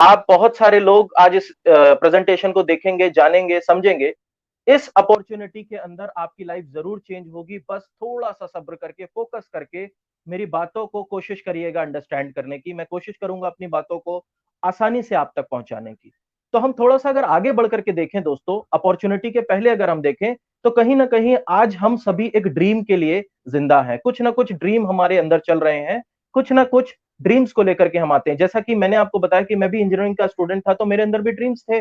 आप बहुत सारे लोग आज इस प्रेजेंटेशन को देखेंगे, जानेंगे, समझेंगे। इस अपॉर्चुनिटी के अंदर आपकी लाइफ जरूर चेंज होगी। बस थोड़ा सा सब्र करके, फोकस करके मेरी बातों को कोशिश करिएगा अंडरस्टैंड करने की। मैं कोशिश करूंगा अपनी बातों को आसानी से आप तक पहुंचाने की। तो हम थोड़ा सा अगर आगे बढ़ करके देखें दोस्तों, अपॉर्चुनिटी के पहले अगर हम देखें, तो कहीं ना कहीं आज हम सभी एक ड्रीम के लिए जिंदा हैं। कुछ ना कुछ ड्रीम हमारे अंदर चल रहे हैं, कुछ ना कुछ ड्रीम्स को लेकर के हम आते हैं। जैसा कि मैंने आपको बताया कि मैं भी इंजीनियरिंग का स्टूडेंट था, तो मेरे अंदर भी ड्रीम्स थे।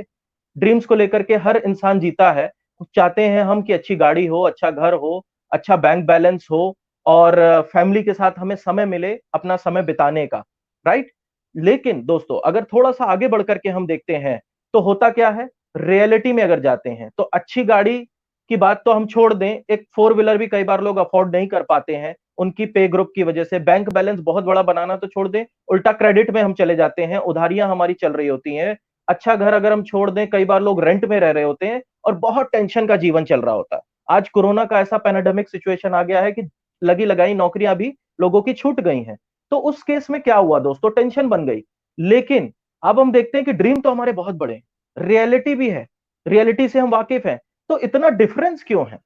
ड्रीम्स को लेकर के हर इंसान जीता है। चाहते हैं हम कि अच्छी गाड़ी हो, अच्छा घर हो, अच्छा बैंक बैलेंस हो, और फैमिली के साथ हमें समय मिले अपना समय बिताने का। राइट। लेकिन दोस्तों अगर थोड़ा सा आगे बढ़ करके हम देखते हैं, तो होता क्या है, रियलिटी में अगर जाते हैं तो अच्छी गाड़ी की बात तो हम छोड़ दें, एक फोर व्हीलर भी कई बार लोग अफोर्ड नहीं कर पाते हैं उनकी पे ग्रुप की वजह से। बैंक बैलेंस बहुत बड़ा बनाना तो छोड़ दें, उल्टा क्रेडिट में हम चले जाते हैं, उधारियां हमारी चल रही होती हैं। अच्छा घर अगर हम छोड़ दें, कई बार लोग रेंट में रह रहे होते हैं और बहुत टेंशन का जीवन चल रहा होता है। आज कोरोना का ऐसा पैनाडेमिक सिचुएशन आ गया है कि लगी लगाई नौकरियां भी लोगों की छूट गई हैं। तो उस केस में क्या हुआ दोस्तों, टेंशन बन गई। लेकिन अब हम देखते हैं कि ड्रीम तो हमारे बहुत बड़े, रियलिटी भी है, रियलिटी से हम वाकिफ हैं। तो इतना डिफरेंस क्यों है,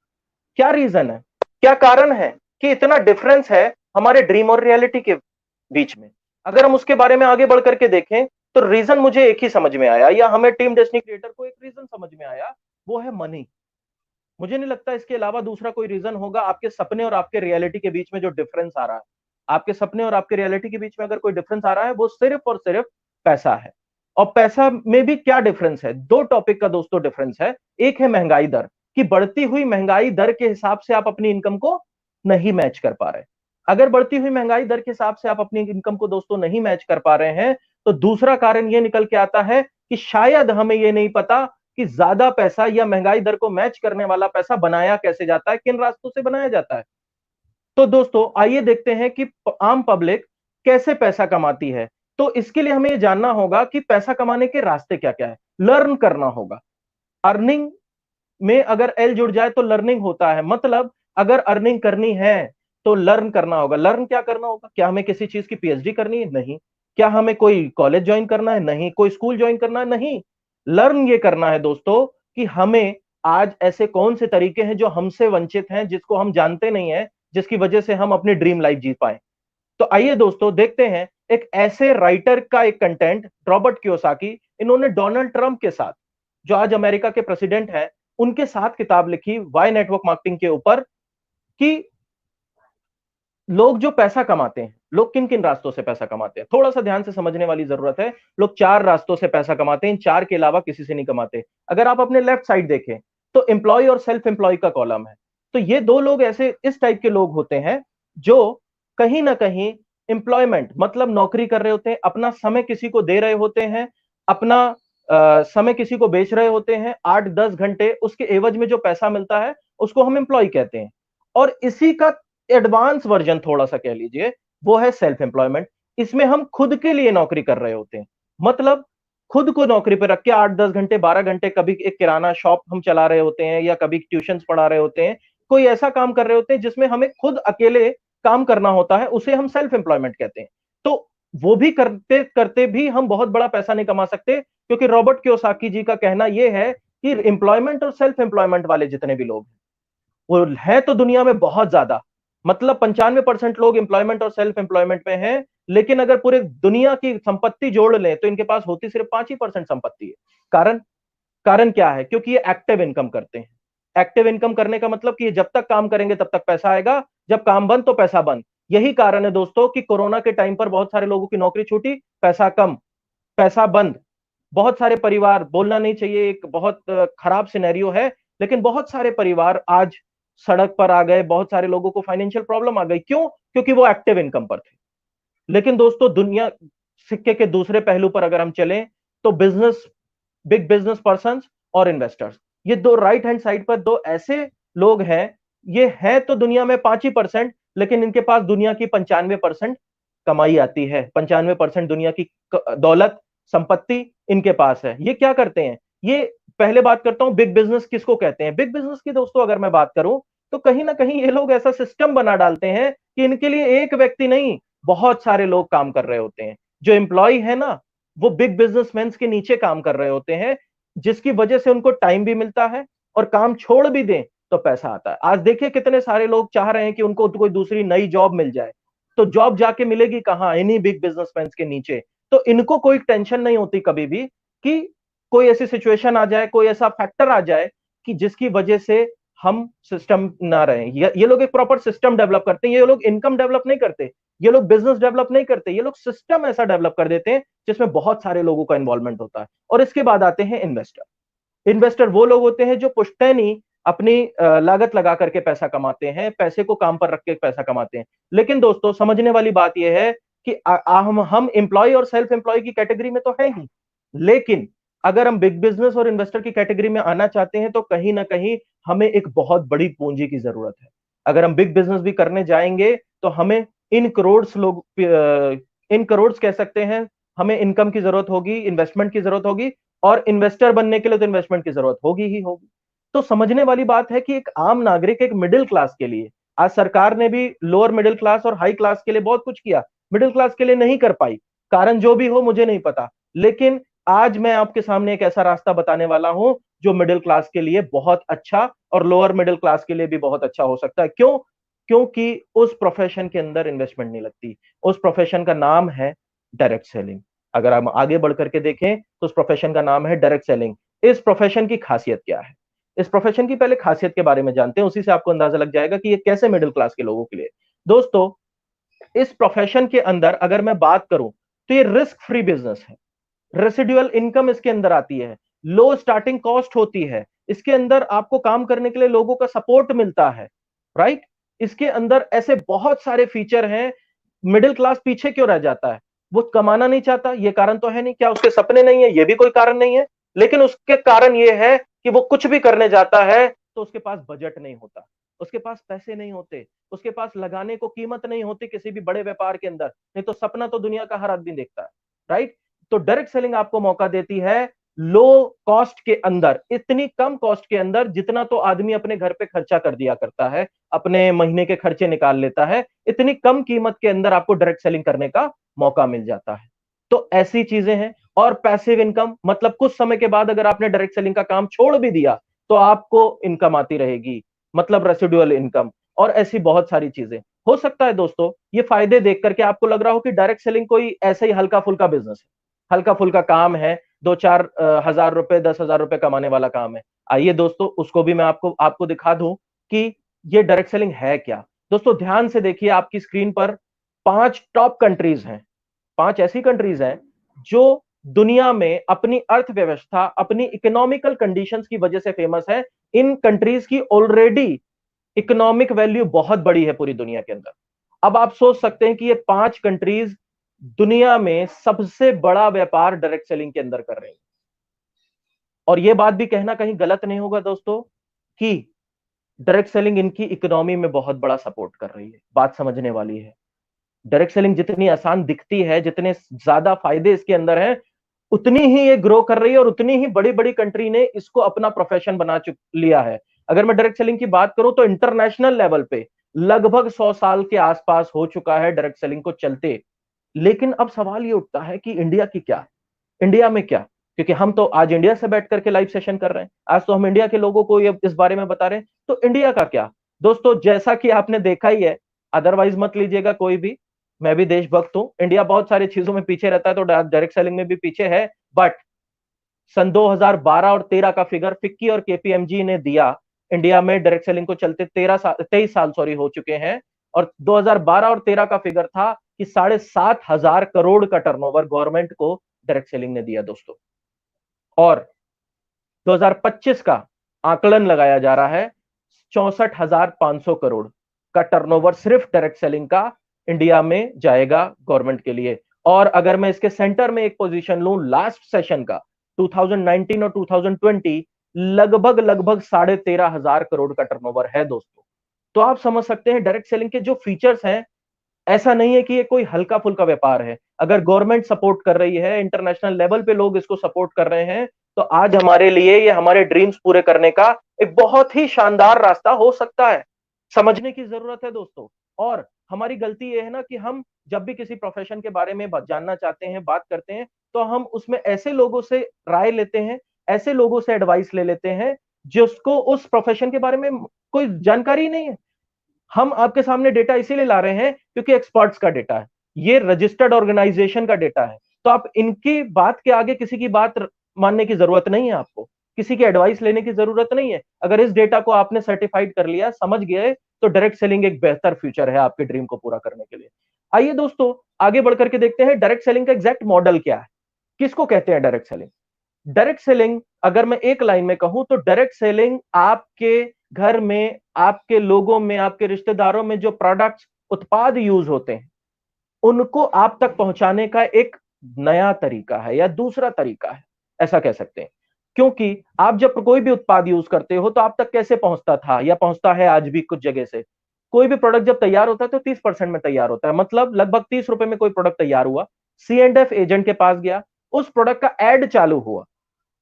क्या रीजन है, क्या कारण है कि इतना डिफरेंस है हमारे ड्रीम और रियलिटी के बीच में? अगर हम उसके बारे में आगे बढ़ करके देखें, तो रीजन मुझे एक ही समझ में आया, या हमें टीम डेस्टिनी क्रिएटर को एक रीजन समझ में आया, वो है मनी। मुझे नहीं लगता इसके अलावा दूसरा कोई रीजन होगा आपके सपने और आपके रियलिटी के बीच में जो डिफरेंस आ रहा है। आपके सपने और आपके रियलिटी के बीच में अगर कोई डिफरेंस आ रहा है, वो सिर्फ और सिर्फ पैसा है। और पैसा में भी क्या डिफरेंस है, दो टॉपिक का दोस्तों डिफरेंस है। एक है महंगाई दर, कि बढ़ती हुई महंगाई दर के हिसाब से आप अपनी इनकम को नहीं मैच कर पा रहे। अगर बढ़ती हुई महंगाई दर के हिसाब से आप अपनी इनकम को दोस्तों नहीं मैच कर पा रहे हैं, तो दूसरा कारण यह निकल के आता है कि शायद हमें यह नहीं पता कि ज्यादा पैसा या महंगाई दर को मैच करने वाला पैसा बनाया कैसे जाता है, किन रास्तों से बनाया जाता है। तो दोस्तों आइए देखते हैं कि आम पब्लिक कैसे पैसा कमाती है। तो इसके लिए हमें यह जानना होगा कि पैसा कमाने के रास्ते क्या क्या है, लर्न करना होगा। अर्निंग में अगर एल जुड़ जाए तो लर्निंग होता है। मतलब अगर अर्निंग करनी है तो लर्न करना होगा। लर्न क्या करना होगा, क्या हमें किसी चीज की पीएचडी करनी है? नहीं। क्या हमें कोई कॉलेज ज्वाइन करना है? नहीं। कोई स्कूल ज्वाइन करना है? नहीं। लर्न ये करना है दोस्तों कि हमें आज ऐसे कौन से तरीके हैं जो हमसे वंचित हैं, जिसको हम जानते नहीं है, जिसकी वजह से हम अपनी ड्रीम लाइफ जी पाए। तो आइए दोस्तों देखते हैं एक ऐसे राइटर का एक कंटेंट, रॉबर्ट कियोसाकी। इन्होंने डोनाल्ड ट्रंप के साथ, जो आज अमेरिका के प्रेसिडेंट हैं, उनके साथ किताब लिखी वाई नेटवर्क मार्केटिंग के ऊपर, कि लोग जो पैसा कमाते हैं, लोग किन किन रास्तों से पैसा कमाते हैं। थोड़ा सा ध्यान से समझने वाली जरूरत है। लोग चार रास्तों से पैसा कमाते हैं, इन चार के अलावा किसी से नहीं कमाते। अगर आप अपने लेफ्ट साइड देखें तो एम्प्लॉय और सेल्फ एम्प्लॉय का कॉलम है। तो ये दो लोग ऐसे इस टाइप के लोग होते हैं जो कहीं ना कहीं एम्प्लॉयमेंट मतलब नौकरी कर रहे होते हैं, अपना समय किसी को दे रहे होते हैं, अपना समय किसी को बेच रहे होते हैं 8-10 घंटे, उसके एवज में जो पैसा मिलता है उसको हम एम्प्लॉय कहते हैं। और इसी का एडवांस वर्जन थोड़ा सा कह लीजिए, वो है सेल्फ एम्प्लॉयमेंट। इसमें हम खुद के लिए नौकरी कर रहे होते हैं। मतलब खुद को नौकरी पर रख के 8-10 घंटे, 12 घंटे, कभी एक किराना शॉप हम चला रहे होते हैं, या कभी ट्यूशन पढ़ा रहे होते हैं, कोई ऐसा काम कर रहे होते हैं जिसमें हमें खुद अकेले काम करना होता है, उसे हम सेल्फ एम्प्लॉयमेंट कहते हैं। तो वो भी करते करते भी हम बहुत बड़ा पैसा नहीं कमा सकते, क्योंकि रॉबर्ट कियोसाकी जी का कहना यह है कि एम्प्लॉयमेंट और सेल्फ एम्प्लॉयमेंट वाले जितने भी लोग हैं, वो है तो दुनिया में बहुत ज्यादा। मतलब 95% लोग एम्प्लॉयमेंट और सेल्फ एम्प्लॉयमेंट में हैं, लेकिन अगर पूरे दुनिया की संपत्ति जोड़ लें तो इनके पास होती सिर्फ 5% संपत्ति है। कारण कारण क्या है, क्योंकि ये एक्टिव इनकम करते हैं। एक्टिव इनकम करने का मतलब कि ये जब तक काम करेंगे तब तक पैसा आएगा, जब काम बंद तो पैसा बंद। यही कारण है दोस्तों कि कोरोना के टाइम पर बहुत सारे लोगों की नौकरी छूटी, पैसा कम, पैसा बंद। बहुत सारे परिवार, बोलना नहीं चाहिए, एक बहुत खराब सिनेरियो है, लेकिन बहुत सारे परिवार आज सड़क पर आ गए, बहुत सारे लोगों को फाइनेंशियल प्रॉब्लम आ गई। क्यों? क्योंकि वो एक्टिव इनकम पर थे। लेकिन दोस्तों दुनिया, सिक्के के दूसरे पहलू पर अगर हम चलें, तो बिजनेस, बिग बिजनेस पर्सन और इन्वेस्टर्स, ये दो राइट हैंड साइड पर दो ऐसे लोग हैं। ये है तो दुनिया में 5% लेकिन इनके पास दुनिया की 95% कमाई आती है। 95% दुनिया की दौलत, संपत्ति इनके पास है। ये क्या करते हैं? ये, पहले बात करता हूं बिग बिजनेस किसको कहते हैं। बिग बिजनेस की दोस्तों अगर मैं बात करूं, तो कहीं ना कहीं ये लोग ऐसा सिस्टम बना डालते हैं कि इनके लिए एक व्यक्ति नहीं, बहुत सारे लोग काम कर रहे होते हैं। जो एम्प्लॉय है ना, वो बिग बिजनेसमैन के नीचे काम कर रहे होते हैं, जिसकी वजह से उनको टाइम भी मिलता है और काम छोड़ भी दें तो पैसा आता है। आज देखिए कितने सारे लोग चाह रहे हैं कि उनको कोई दूसरी नई जॉब मिल जाए, तो जॉब जाके मिलेगी कहां? इन्हीं बिग बिजनेसमैन के नीचे। तो इनको कोई टेंशन नहीं होती कभी भी कि कोई ऐसी सिचुएशन आ जाए, कोई ऐसा फैक्टर आ जाए कि जिसकी वजह से हम सिस्टम ना रहे। ये लोग एक प्रॉपर सिस्टम डेवलप करते हैं। ये लोग इनकम डेवलप नहीं करते, ये लोग बिजनेस डेवलप नहीं करते, ये लोग सिस्टम ऐसा डेवलप कर देते हैं जिसमें बहुत सारे लोगों का इन्वॉल्वमेंट होता है। और इसके बाद आते हैं इन्वेस्टर। इन्वेस्टर वो लोग होते हैं जो पुश्तैनी अपनी लागत लगा करके पैसा कमाते हैं, पैसे को काम पर रख के पैसा कमाते हैं। लेकिन दोस्तों समझने वाली बात यह है कि हम एम्प्लॉय और सेल्फ एम्प्लॉय की कैटेगरी में तो है ही, लेकिन अगर हम बिग बिजनेस और इन्वेस्टर की कैटेगरी में आना चाहते हैं तो कहीं ना कहीं हमें एक बहुत बड़ी पूंजी की जरूरत है। अगर हम बिग बिजनेस भी करने जाएंगे तो हमें इन करोड़ लोग, इन करोड़ कह सकते हैं, हमें इनकम की जरूरत होगी, इन्वेस्टमेंट की जरूरत होगी, और इन्वेस्टर बनने के लिए तो इन्वेस्टमेंट की जरूरत होगी ही होगी। तो समझने वाली बात है कि एक आम नागरिक, एक मिडिल क्लास के लिए, आज सरकार ने भी लोअर मिडिल क्लास और हाई क्लास के लिए बहुत कुछ किया, मिडिल क्लास के लिए नहीं कर पाई। कारण जो भी हो मुझे नहीं पता, लेकिन आज मैं आपके सामने एक ऐसा रास्ता बताने वाला हूं जो मिडिल क्लास के लिए बहुत अच्छा और लोअर मिडिल क्लास के लिए भी बहुत अच्छा हो सकता है। क्यों? क्योंकि उस प्रोफेशन के अंदर इन्वेस्टमेंट नहीं लगती। उस प्रोफेशन का नाम है डायरेक्ट सेलिंग। अगर हम आगे बढ़ करके देखें तो उस प्रोफेशन का नाम है डायरेक्ट सेलिंग। इस प्रोफेशन की खासियत क्या है? इस प्रोफेशन की पहले खासियत के बारे में जानते हैं, उसी से आपको अंदाजा लग जाएगा कि ये कैसे मिडिल क्लास के लोगों के लिए। दोस्तों, इस प्रोफेशन के अंदर अगर मैं बात करूं तो ये रिस्क फ्री बिजनेस है। रेसिडुअल इनकम इसके अंदर आती है, लो स्टार्टिंग कॉस्ट होती है, इसके अंदर आपको काम करने के लिए लोगों का सपोर्ट मिलता है, राइट? इसके अंदर ऐसे बहुत सारे फीचर हैं। मिडिल क्लास पीछे क्यों रह जाता है? वो कमाना नहीं चाहता, ये कारण तो है नहीं। क्या उसके सपने नहीं है? ये भी कोई कारण नहीं है। लेकिन उसके कारण ये है कि वो कुछ भी करने जाता है तो उसके पास बजट नहीं होता, उसके पास पैसे नहीं होते, उसके पास लगाने को कीमत नहीं होती किसी भी बड़े व्यापार के अंदर। नहीं तो सपना तो दुनिया का हर आदमी देखता है, राइट? तो डायरेक्ट सेलिंग आपको मौका देती है लो कॉस्ट के अंदर, इतनी कम कॉस्ट के अंदर जितना तो आदमी अपने घर पे खर्चा कर दिया करता है, अपने महीने के खर्चे निकाल लेता है, इतनी कम कीमत के अंदर आपको डायरेक्ट सेलिंग करने का मौका मिल जाता है। तो ऐसी चीजें हैं। और पैसिव इनकम, मतलब कुछ समय के बाद अगर आपने डायरेक्ट सेलिंग का काम छोड़ भी दिया तो आपको इनकम आती रहेगी, मतलब रेसिडुअल इनकम। और ऐसी बहुत सारी चीजें हो सकता है। दोस्तों, ये फायदे देख करके आपको लग रहा हो कि डायरेक्ट सेलिंग कोई ऐसे ही हल्का फुल्का बिजनेस है, हल्का फुल्का काम है, दो चार हजार रुपए, 10,000 रुपए कमाने वाला काम है। आइए दोस्तों, उसको भी मैं आपको आपको दिखा दूं कि ये डायरेक्ट सेलिंग है क्या। दोस्तों ध्यान से देखिए, आपकी स्क्रीन पर 5 टॉप कंट्रीज हैं। 5 ऐसी कंट्रीज हैं जो दुनिया में अपनी अर्थव्यवस्था, अपनी इकोनॉमिकल कंडीशंस की वजह से फेमस है। इन कंट्रीज की ऑलरेडी इकोनॉमिक वैल्यू बहुत बड़ी है पूरी दुनिया के अंदर। अब आप सोच सकते हैं कि ये 5 कंट्रीज दुनिया में सबसे बड़ा व्यापार डायरेक्ट सेलिंग के अंदर कर रहे हैं। और यह बात भी कहना कहीं गलत नहीं होगा दोस्तों कि डायरेक्ट सेलिंग इनकी इकोनॉमी में बहुत बड़ा सपोर्ट कर रही है। बात समझने वाली है। डायरेक्ट सेलिंग जितनी आसान दिखती है, जितने ज्यादा फायदे इसके अंदर हैं, उतनी ही ये ग्रो कर रही है और उतनी ही बड़ी बड़ी कंट्री ने इसको अपना प्रोफेशन बना लिया है। अगर मैं डायरेक्ट सेलिंग की बात करूं तो इंटरनेशनल लेवल पे लगभग 100 साल के आसपास हो चुका है डायरेक्ट सेलिंग को चलते। लेकिन अब सवाल ये उठता है कि इंडिया की क्या, इंडिया में क्या? क्योंकि हम तो आज इंडिया से बैठ करके लाइव सेशन कर रहे हैं, आज तो हम इंडिया के लोगों को ये इस बारे में बता रहे हैं। तो इंडिया का क्या? दोस्तों जैसा कि आपने देखा ही है, अदरवाइज मत लीजिएगा कोई भी, मैं भी देशभक्त हूं। इंडिया बहुत सारी चीजों में पीछे रहता है तो डायरेक्ट सेलिंग में भी पीछे है। बट सन 2012 और 13 का फिगर फिक्की और केपीएमजी ने दिया, इंडिया में डायरेक्ट सेलिंग को चलते 23 साल हो चुके हैं। और 2012 और 13 का फिगर था कि 7,500 करोड़ का टर्नओवर गवर्नमेंट को डायरेक्ट सेलिंग ने दिया दोस्तों। और 2025 का आकलन लगाया जा रहा है 64,500 करोड़ का टर्नओवर सिर्फ डायरेक्ट सेलिंग का इंडिया में जाएगा गवर्नमेंट के लिए। और अगर मैं इसके सेंटर में एक पोजीशन लूं लास्ट सेशन का 2019 और 2020, लगभग लगभग 13,500 करोड़ का टर्नओवर है दोस्तों। तो आप समझ सकते हैं डायरेक्ट सेलिंग के जो फीचर्स हैं, ऐसा नहीं है कि ये कोई हल्का फुल्का व्यापार है। अगर गवर्नमेंट सपोर्ट कर रही है, इंटरनेशनल लेवल पे लोग इसको सपोर्ट कर रहे हैं, तो आज हमारे लिए ये हमारे ड्रीम्स पूरे करने का एक बहुत ही शानदार रास्ता हो सकता है। समझने की जरूरत है दोस्तों। और हमारी गलती ये है ना कि हम जब भी किसी प्रोफेशन के बारे में जानना चाहते हैं, बात करते हैं, तो हम उसमें ऐसे लोगों से राय लेते हैं, ऐसे लोगों से एडवाइस ले लेते हैं जिसको उस प्रोफेशन के बारे में कोई जानकारी नहीं है। हम आपके सामने डेटा इसीलिए ला रहे हैं क्योंकि एक्सपर्ट्स का डेटा है, ये रजिस्टर्ड ऑर्गेनाइजेशन का डेटा है, तो आप इनकी बात के आगे किसी की बात मानने की जरूरत नहीं है, आपको किसी की एडवाइस लेने की जरूरत नहीं है। अगर इस डेटा को आपने सर्टिफाइड कर लिया, समझ गए, तो डायरेक्ट सेलिंग एक बेहतर फ्यूचर है आपके ड्रीम को पूरा करने के लिए। आइए दोस्तों, आगे बढ़कर के देखते हैं डायरेक्ट सेलिंग का एग्जैक्ट मॉडल क्या है, किसको कहते हैं डायरेक्ट सेलिंग। डायरेक्ट सेलिंग, अगर मैं एक लाइन में कहूं तो डायरेक्ट सेलिंग आपके घर में, आपके लोगों में, आपके रिश्तेदारों में जो प्रोडक्ट्स, उत्पाद यूज होते हैं, उनको आप तक पहुंचाने का एक नया तरीका है या दूसरा तरीका है, ऐसा कह सकते हैं। क्योंकि आप जब कोई भी उत्पाद यूज करते हो तो आप तक कैसे पहुंचता था या पहुंचता है आज भी कुछ जगह से, कोई भी प्रोडक्ट जब तैयार होता है तो 30% में तैयार होता है, मतलब लगभग 30 रुपए में कोई प्रोडक्ट तैयार हुआ, C&F एजेंट के पास गया, उस प्रोडक्ट का एड चालू हुआ।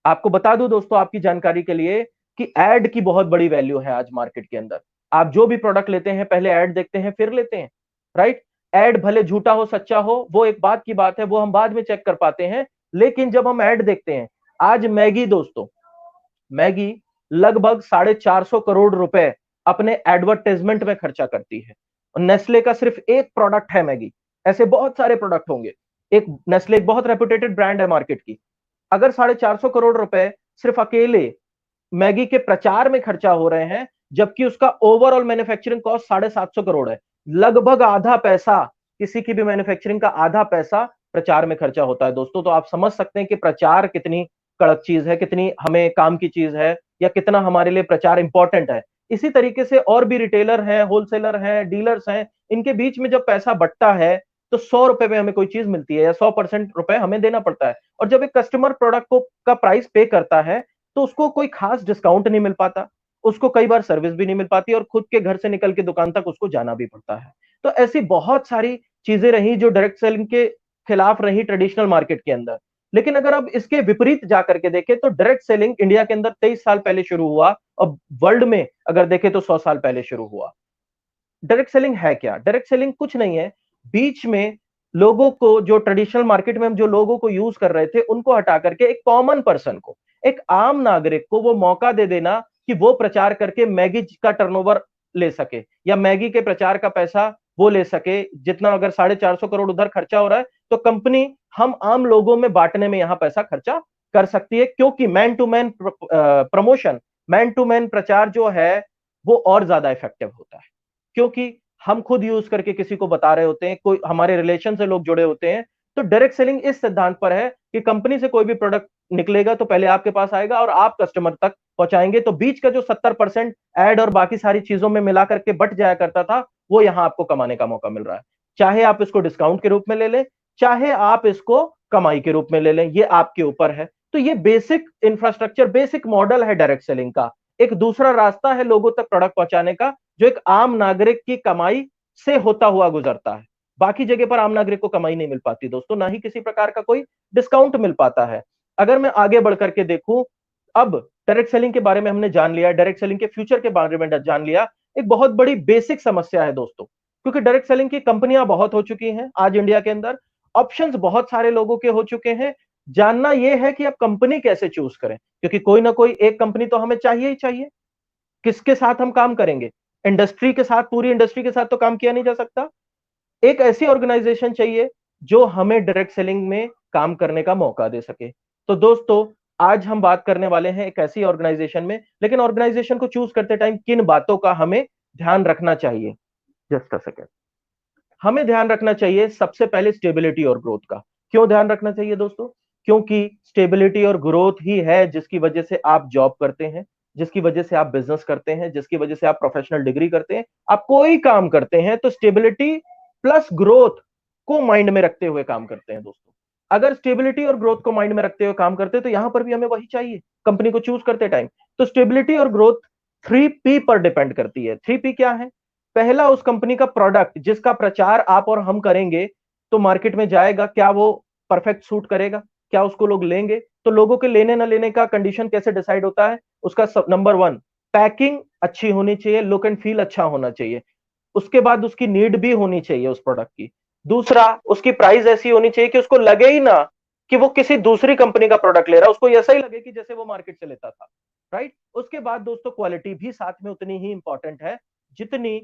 आपको बता दूं दोस्तों, आपकी जानकारी के लिए, कि एड की बहुत बड़ी वैल्यू है आज मार्केट के अंदर। आप जो भी प्रोडक्ट लेते हैं पहले एड देखते हैं फिर लेते हैं, राइट। एड भले झूठा हो सच्चा हो वो एक बात की बात है, वो हम बाद में चेक कर पाते हैं, लेकिन जब हम एड देखते हैं, आज मैगी दोस्तों, मैगी लगभग 450 करोड़ रुपए अपने एडवर्टाइजमेंट में खर्चा करती है। और नेस्ले का सिर्फ एक प्रोडक्ट है मैगी, ऐसे बहुत सारे प्रोडक्ट होंगे। एक नेस्ले एक बहुत रेपुटेटेड ब्रांड है मार्केट की, अगर 450 करोड़ रुपए सिर्फ अकेले मैगी के प्रचार में खर्चा हो रहे हैं, जबकि उसका ओवरऑल मैन्युफैक्चरिंग कॉस्ट 750 करोड़ है, लगभग आधा पैसा, किसी की भी मैन्युफैक्चरिंग का आधा पैसा प्रचार में खर्चा होता है दोस्तों। तो आप समझ सकते हैं कि प्रचार कितनी कड़क चीज है, कितनी हमें काम की चीज है, या कितना हमारे लिए प्रचार इंपॉर्टेंट है। इसी तरीके से और भी रिटेलर हैं, होलसेलर हैं, डीलर्स हैं, इनके बीच में जब पैसा बंटता है तो 100 रुपए में हमें कोई चीज मिलती है या 100% रुपए हमें देना पड़ता है। और जब एक कस्टमर प्रोडक्ट को का प्राइस पे करता है तो उसको कोई खास डिस्काउंट नहीं मिल पाता, उसको कई बार सर्विस भी नहीं मिल पाती, और खुद के घर से निकल के दुकान तक उसको जाना भी पड़ता है। तो ऐसी बहुत सारी चीजें रही जो डायरेक्ट सेलिंग के खिलाफ रही ट्रेडिशनल मार्केट के अंदर। लेकिन अगर अब इसके विपरीत जाकर के देखें तो डायरेक्ट सेलिंग इंडिया के अंदर 23 साल पहले शुरू हुआ, और वर्ल्ड में अगर देखें तो 100 साल पहले शुरू हुआ। डायरेक्ट सेलिंग है क्या? डायरेक्ट सेलिंग कुछ नहीं है, बीच में लोगों को, जो ट्रेडिशनल मार्केट में हम जो लोगों को यूज कर रहे थे उनको हटा करके एक कॉमन पर्सन को, एक आम नागरिक को वो मौका दे देना कि वो प्रचार करके मैगी का टर्नओवर ले सके, या मैगी के प्रचार का पैसा वो ले सके। जितना अगर 450 करोड़ उधर खर्चा हो रहा है तो कंपनी हम आम लोगों में बांटने में यहां पैसा खर्चा कर सकती है, क्योंकि man to man promotion, man to man प्रचार जो है वो और ज्यादा इफेक्टिव होता है, क्योंकि हम खुद यूज करके किसी को बता रहे होते हैं, कोई हमारे रिलेशन से लोग जुड़े होते हैं। तो डायरेक्ट सेलिंग इस सिद्धांत पर है कि कंपनी से कोई भी प्रोडक्ट निकलेगा तो पहले आपके पास आएगा और आप कस्टमर तक पहुंचाएंगे। तो बीच का जो 70% एड और बाकी सारी चीजों में मिला करके बट जाया करता था, वो यहां आपको कमाने का मौका मिल रहा है। चाहे आप इसको डिस्काउंट के रूप में ले लें, चाहे आप इसको कमाई के रूप में ले लें, ये आपके ऊपर है। तो ये बेसिक इंफ्रास्ट्रक्चर, बेसिक मॉडल है डायरेक्ट सेलिंग का। एक दूसरा रास्ता है लोगों तक प्रोडक्ट पहुंचाने का, जो एक आम नागरिक की कमाई से होता हुआ गुजरता है। बाकी जगह पर आम नागरिक को कमाई नहीं मिल पाती दोस्तों, ना ही किसी प्रकार का कोई डिस्काउंट मिल पाता है। अगर मैं आगे बढ़ करके देखूं, अब डायरेक्ट सेलिंग के बारे में हमने जान लिया, डायरेक्ट सेलिंग के फ्यूचर के बारे में जान लिया। एक बहुत बड़ी बेसिक समस्या है दोस्तों, क्योंकि डायरेक्ट सेलिंग की कंपनियां बहुत हो चुकी हैं आज इंडिया के अंदर, ऑप्शंस बहुत सारे लोगों के हो चुके हैं। जानना यह है कि आप कंपनी कैसे चूज करें, क्योंकि कोई ना कोई एक कंपनी तो हमें चाहिए ही चाहिए। किसके साथ हम काम करेंगे? इंडस्ट्री के साथ, पूरी इंडस्ट्री के साथ तो काम किया नहीं जा सकता। एक ऐसी ऑर्गेनाइजेशन चाहिए जो हमें डायरेक्ट सेलिंग में काम करने का मौका दे सके। तो दोस्तों, आज हम बात करने वाले हैं एक ऐसी ऑर्गेनाइजेशन में, लेकिन ऑर्गेनाइजेशन को चूज करते टाइम किन बातों का हमें ध्यान रखना चाहिए, जस्ट अ सेकेंड। हमें ध्यान रखना चाहिए सबसे पहले स्टेबिलिटी और ग्रोथ का। क्यों ध्यान रखना चाहिए दोस्तों? क्योंकि स्टेबिलिटी और ग्रोथ ही है जिसकी वजह से आप जॉब करते हैं, जिसकी वजह से आप बिजनेस करते हैं, जिसकी वजह से आप प्रोफेशनल डिग्री करते हैं, आप कोई काम करते हैं तो स्टेबिलिटी प्लस ग्रोथ को माइंड में रखते हुए काम करते हैं दोस्तों। अगर स्टेबिलिटी और ग्रोथ को माइंड में रखते हुए काम करते हैं तो यहां पर भी हमें वही चाहिए कंपनी को चूज करते टाइम। तो स्टेबिलिटी और ग्रोथ 3P पर डिपेंड करती है। 3P क्या है? पहला, उस कंपनी का प्रोडक्ट जिसका प्रचार आप और हम करेंगे तो मार्केट में जाएगा, क्या वो परफेक्ट सूट करेगा, क्या उसको लोग लेंगे? तो लोगों के लेने ना लेने का कंडीशन कैसे डिसाइड होता है? उसका नंबर 1, पैकिंग अच्छी होनी चाहिए, लुक एंड फील अच्छा होना चाहिए। उसके बाद उसकी नीड भी होनी चाहिए उस प्रोडक्ट की। दूसरा, उसकी प्राइस ऐसी होनी चाहिए कि उसको लगे ही ना कि वो किसी दूसरी कंपनी का प्रोडक्ट ले रहा है, उसको ऐसा ही लगे कि जैसे वो मार्केट से लेता था। राइट। उसके बाद दोस्तों क्वालिटी भी साथ में उतनी ही इंपॉर्टेंट है जितनी